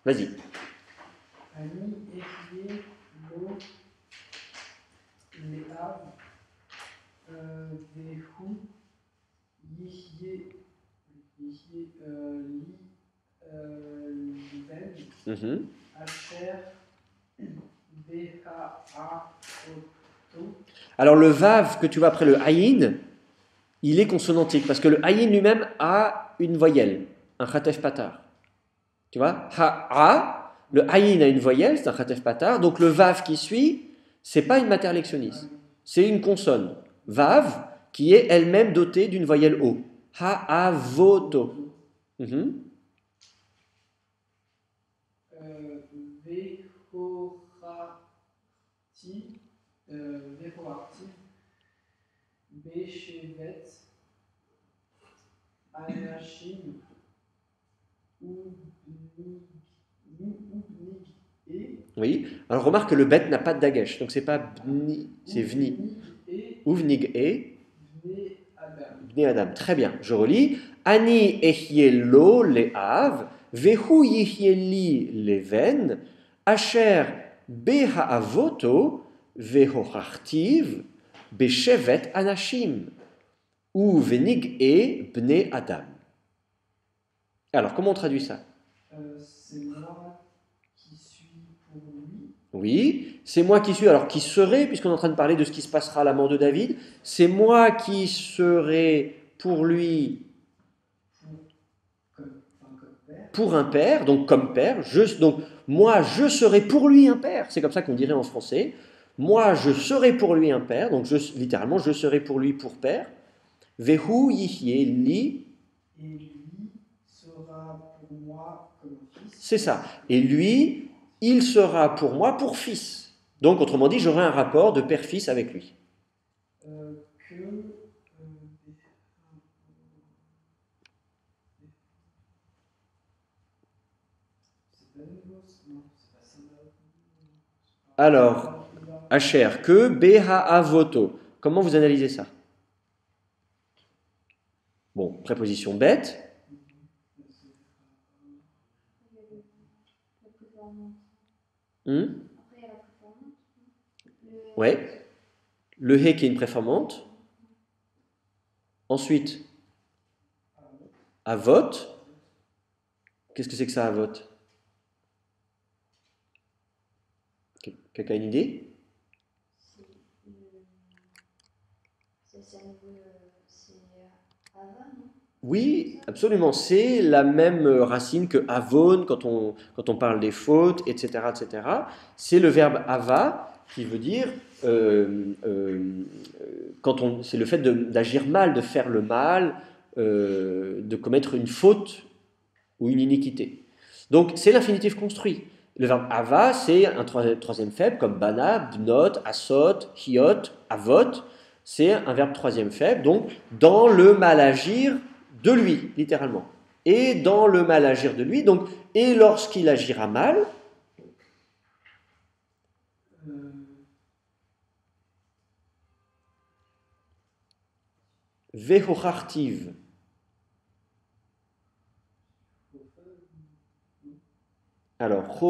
Vas-y. Ani ehye lo le'av vehu yihye li liven asher beha'a oto. Alors le vav que tu vois après le ayin, il est consonantique parce que le ayin lui-même a une voyelle, un khatef patar. Tu vois, ha'a, le ayin a une voyelle, c'est un khatef patar, donc le vav qui suit, c'est pas une mater lectionis, c'est une consonne. Vav qui est elle-même dotée d'une voyelle O. Ha'avoto. ti, vehoartiv, beshevet, anashim, ubnig, et, Oui. Alors remarque que le bet n'a pas de dagesh, donc c'est pas bni, c'est vni. et, Uvnig e vne adam. bni adam. Très bien, je relis. Ani ehyelo le'av, vehu yihyeli leven, asher beha'avoto, vehohartiv, beshevet anashim, ou venig e bne adam. Alors, comment on traduit ça? C'est moi qui suis pour lui. Oui, c'est moi qui suis, alors qui serai, puisqu'on est en train de parler de ce qui se passera à la mort de David, c'est moi qui serai pour lui Comme père. pour un père, donc comme père, donc moi je serai pour lui un père, c'est comme ça qu'on dirait en français, moi je serai pour lui un père, donc littéralement je serai pour lui pour père, vehu yihye li, Et lui sera pour moi comme fils. c'est ça, et lui, il sera pour moi pour fils, donc autrement dit j'aurai un rapport de père-fils avec lui. Alors, Asher, que Beha'avoto. Comment vous analysez ça? Bon, préposition bête. La préformante. Hmm? Après, il y a la préformante. Ouais. Le he qui est une préformante. Ensuite, avot. Qu'est-ce que c'est que ça, avot? Quelqu'un a une idée? C'est Ava, non? Oui, absolument. C'est la même racine que avon quand on parle des fautes, etc., etc. C'est le verbe ava qui veut dire c'est le fait d'agir mal, de faire le mal, de commettre une faute ou une iniquité. Donc c'est l'infinitif construit. Le verbe ava, c'est un troisième faible comme bana, bnot, asot, hiot, avot. C'est un verbe troisième faible, donc dans le mal agir de lui, littéralement. Et dans le mal agir de lui, donc, et lorsqu'il agira mal, vehochartiv. Alors,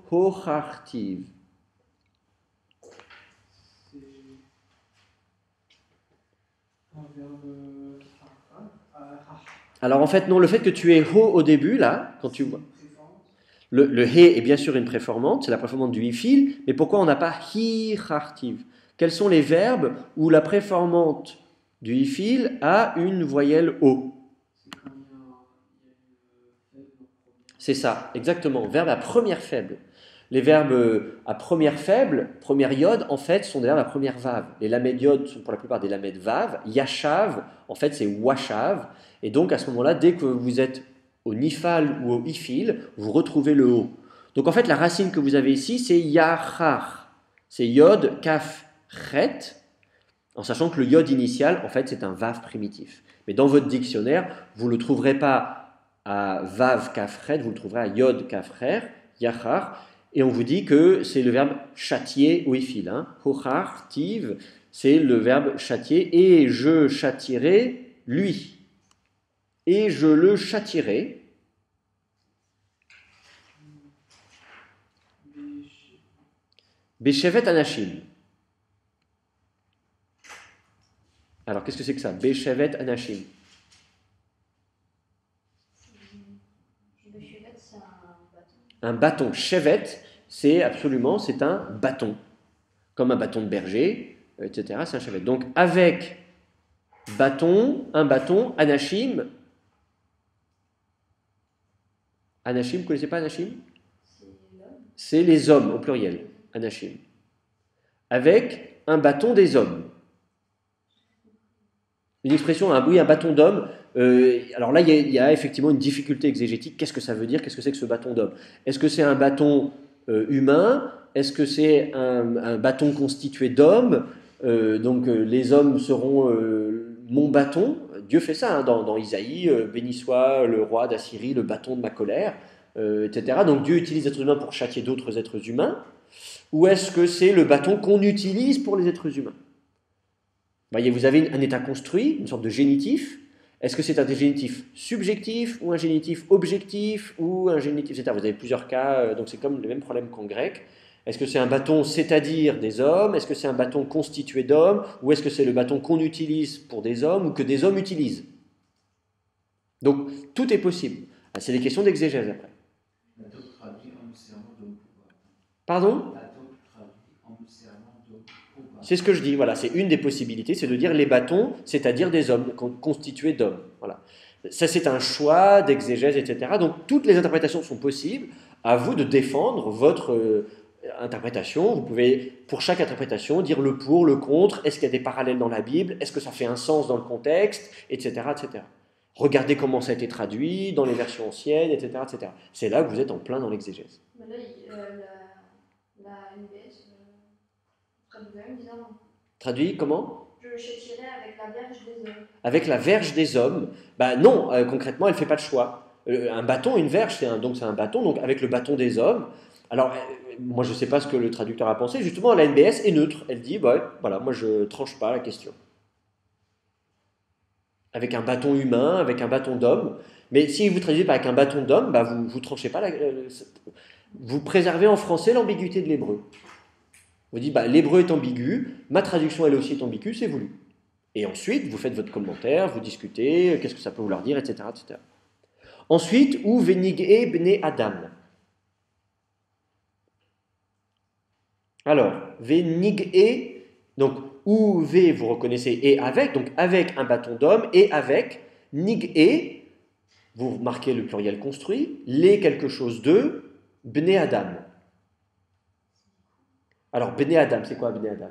hochartiv. C'est un verbe. Alors en fait, non, le fait que tu aies ho au début, là, quand tu vois. Le he est bien sûr une préformante, c'est la préformante du ifil, mais pourquoi on n'a pas hi-chartiv? Quels sont les verbes où la préformante du ifil a une voyelle o? C'est ça, exactement, verbe à première faible. Les verbes à première faible, première iode, en fait, sont des verbes à première vave. Les lamed iode sont pour la plupart des lamed vav. Yashav, en fait, c'est washav. Et donc, à ce moment-là, dès que vous êtes au nifal ou au ifil, vous retrouvez le o. Donc, en fait, la racine que vous avez ici, c'est yachar. C'est yod, kaf, chet, en sachant que le yod initial, en fait, c'est un vav primitif. Mais dans votre dictionnaire, vous ne le trouverez pas à vav, kaf, chet, vous le trouverez à yod, kaf, rer, yachar. Et on vous dit que c'est le verbe châtier ou ifil. Hochar, tiv, c'est le verbe châtier. Et je châtierai lui. Et je le châtierai. Beshevet anashim. Alors, qu'est-ce que c'est que ça? Beshevet anashim. Le chevet, c'est un bâton. Un bâton. Shevet, c'est un bâton. Comme un bâton de berger, etc. C'est un shevet. Donc, avec bâton, un bâton, anashim. Anashim, vous ne connaissez pas anashim? C'est les hommes, au pluriel. Anashim. Avec un bâton des hommes. Une expression, un bâton d'homme. Alors là, il y a effectivement une difficulté exégétique. Qu'est-ce que ça veut dire? Qu'est-ce que c'est que ce bâton d'homme? Est-ce que c'est un bâton humain? Est-ce que c'est un bâton constitué d'hommes? Donc les hommes seront mon bâton. Dieu fait ça hein, dans Isaïe, béni soit le roi d'Assyrie, le bâton de ma colère, etc. Donc Dieu utilise les êtres humains pour châtier d'autres êtres humains. Ou est-ce que c'est le bâton qu'on utilise pour les êtres humains? Voyez, vous avez un état construit, une sorte de génitif. Est-ce que c'est un génitif subjectif ou un génitif objectif ou un génitif, etc. Vous avez plusieurs cas, donc c'est comme le même problème qu'en grec. Est-ce que c'est un bâton, c'est-à-dire des hommes? Est-ce que c'est un bâton constitué d'hommes? Ou est-ce que c'est le bâton qu'on utilise pour des hommes ou que des hommes utilisent? Donc, tout est possible. C'est des questions d'exégèse après. Pardon? C'est ce que je dis, voilà, c'est une des possibilités, c'est de dire les bâtons, c'est-à-dire des hommes, constitués d'hommes. Voilà. Ça, c'est un choix d'exégèse, etc. Donc, toutes les interprétations sont possibles. À vous de défendre votre interprétation. Vous pouvez, pour chaque interprétation, dire le pour, le contre, est-ce qu'il y a des parallèles dans la Bible, est-ce que ça fait un sens dans le contexte, etc., etc. Regardez comment ça a été traduit dans les versions anciennes, etc., etc. C'est là que vous êtes en plein dans l'exégèse. Mais là, la NBS traduit bizarrement. Traduit comment? Je le châtierai avec la verge des hommes. Avec la verge des hommes? Ben non, concrètement, elle ne fait pas de choix. Un bâton, une verge, c'est un bâton, donc avec le bâton des hommes. Alors, moi, je ne sais pas ce que le traducteur a pensé. Justement, la NBS est neutre. Elle dit, bah, voilà, moi, je ne tranche pas la question. Avec un bâton humain, avec un bâton d'homme. Mais si vous traduisez pas avec un bâton d'homme, bah, vous ne tranchez pas. Vous préservez en français l'ambiguïté de l'hébreu. Vous dites, bah, l'hébreu est ambigu, ma traduction elle aussi est ambiguë, c'est voulu. Et ensuite, vous faites votre commentaire, vous discutez, qu'est-ce que ça peut vouloir dire, etc. etc. Ensuite, ou venig'e bne Adam. Alors, venig'e, donc ou ve, vous reconnaissez, et avec, donc avec un bâton d'homme, et avec, nig'e, vous marquez le pluriel construit, les quelque chose de, bne Adam. Alors, bne Adam, c'est quoi bne Adam?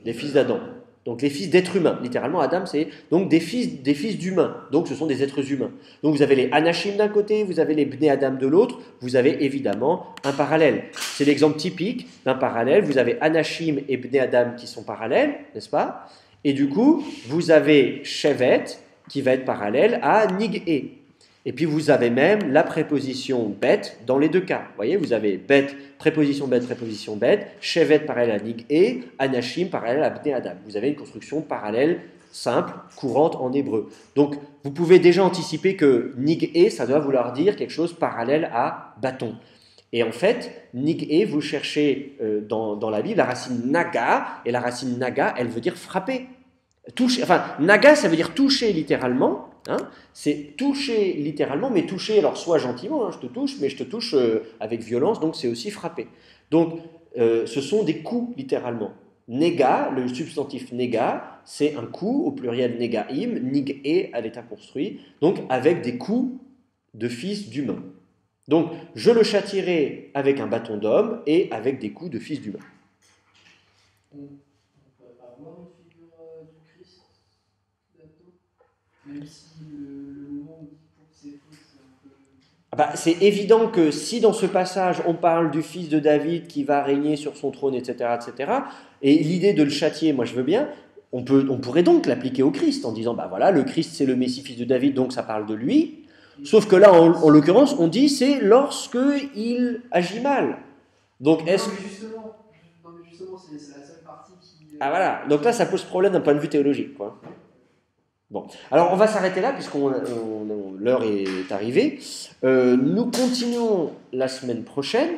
Les fils d'Adam. Donc les fils d'êtres humains. Littéralement, Adam, c'est donc des fils d'humains. Donc ce sont des êtres humains. Donc vous avez les Anashim d'un côté, vous avez les Bnei Adam de l'autre, vous avez évidemment un parallèle. C'est l'exemple typique d'un parallèle. Vous avez Anashim et Bnei Adam qui sont parallèles, n'est-ce pas? Et du coup, vous avez Shevet qui va être parallèle à Nig'e. Et puis vous avez même la préposition bet dans les deux cas. Vous voyez, vous avez bet, préposition bet, shevet parallèle à nig'e, anashim parallèle à bnei adam. Vous avez une construction parallèle, simple, courante en hébreu. Donc vous pouvez déjà anticiper que nig'e, ça doit vouloir dire quelque chose parallèle à bâton. Et en fait, nig'e, vous cherchez dans la Bible la racine naga, et la racine naga, elle veut dire frapper. Toucher, enfin, naga, ça veut dire toucher littéralement. Hein, c'est toucher littéralement, mais toucher, alors soit gentiment, hein, je te touche, mais je te touche avec violence, donc c'est aussi frapper. Donc ce sont des coups littéralement. Nega, le substantif nega, c'est un coup, au pluriel negaim, nig'e à l'état construit, donc avec des coups de fils d'humains. Donc je le châtierai avec un bâton d'homme et avec des coups de fils d'humain. On pourrait pas avoir une figure du Christ là-dedans, même si le moment où pour ses fautes, c'est un peu... Bah, c'est évident que si dans ce passage on parle du fils de David qui va régner sur son trône, etc., et l'idée de le châtier, moi je veux bien, on pourrait donc l'appliquer au Christ en disant, bah voilà, le Christ c'est le Messie fils de David, donc ça parle de lui. Sauf que là, en l'occurrence, on dit c'est lorsque il agit mal. Donc est-ce Non, mais justement, c'est la seule partie qui... Ah voilà, donc là ça pose problème d'un point de vue théologique, quoi. Bon, alors on va s'arrêter là puisque l'heure est arrivée. Nous continuons la semaine prochaine,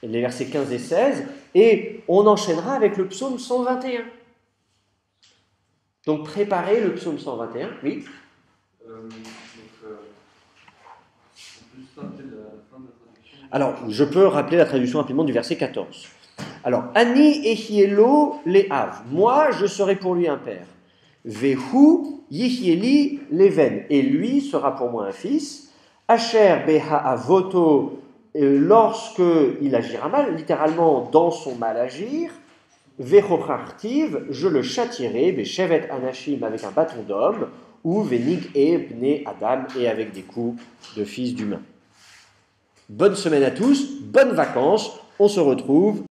les versets 15 et 16, et on enchaînera avec le psaume 121. Donc préparez le psaume 121, oui. Alors, je peux rappeler la traduction rapidement du verset 14. Alors, Ani ehielo le'av, moi je serai pour lui un père. Vehu yihieli leven, et lui sera pour moi un fils. Asher beha avoto, lorsque il agira mal, littéralement dans son mal agir. Vechochartiv, je le châtierai, beshevet anashim, avec un bâton d'homme, ou venig e bne adam, et avec des coups de fils d'humain. Bonne semaine à tous, bonnes vacances, on se retrouve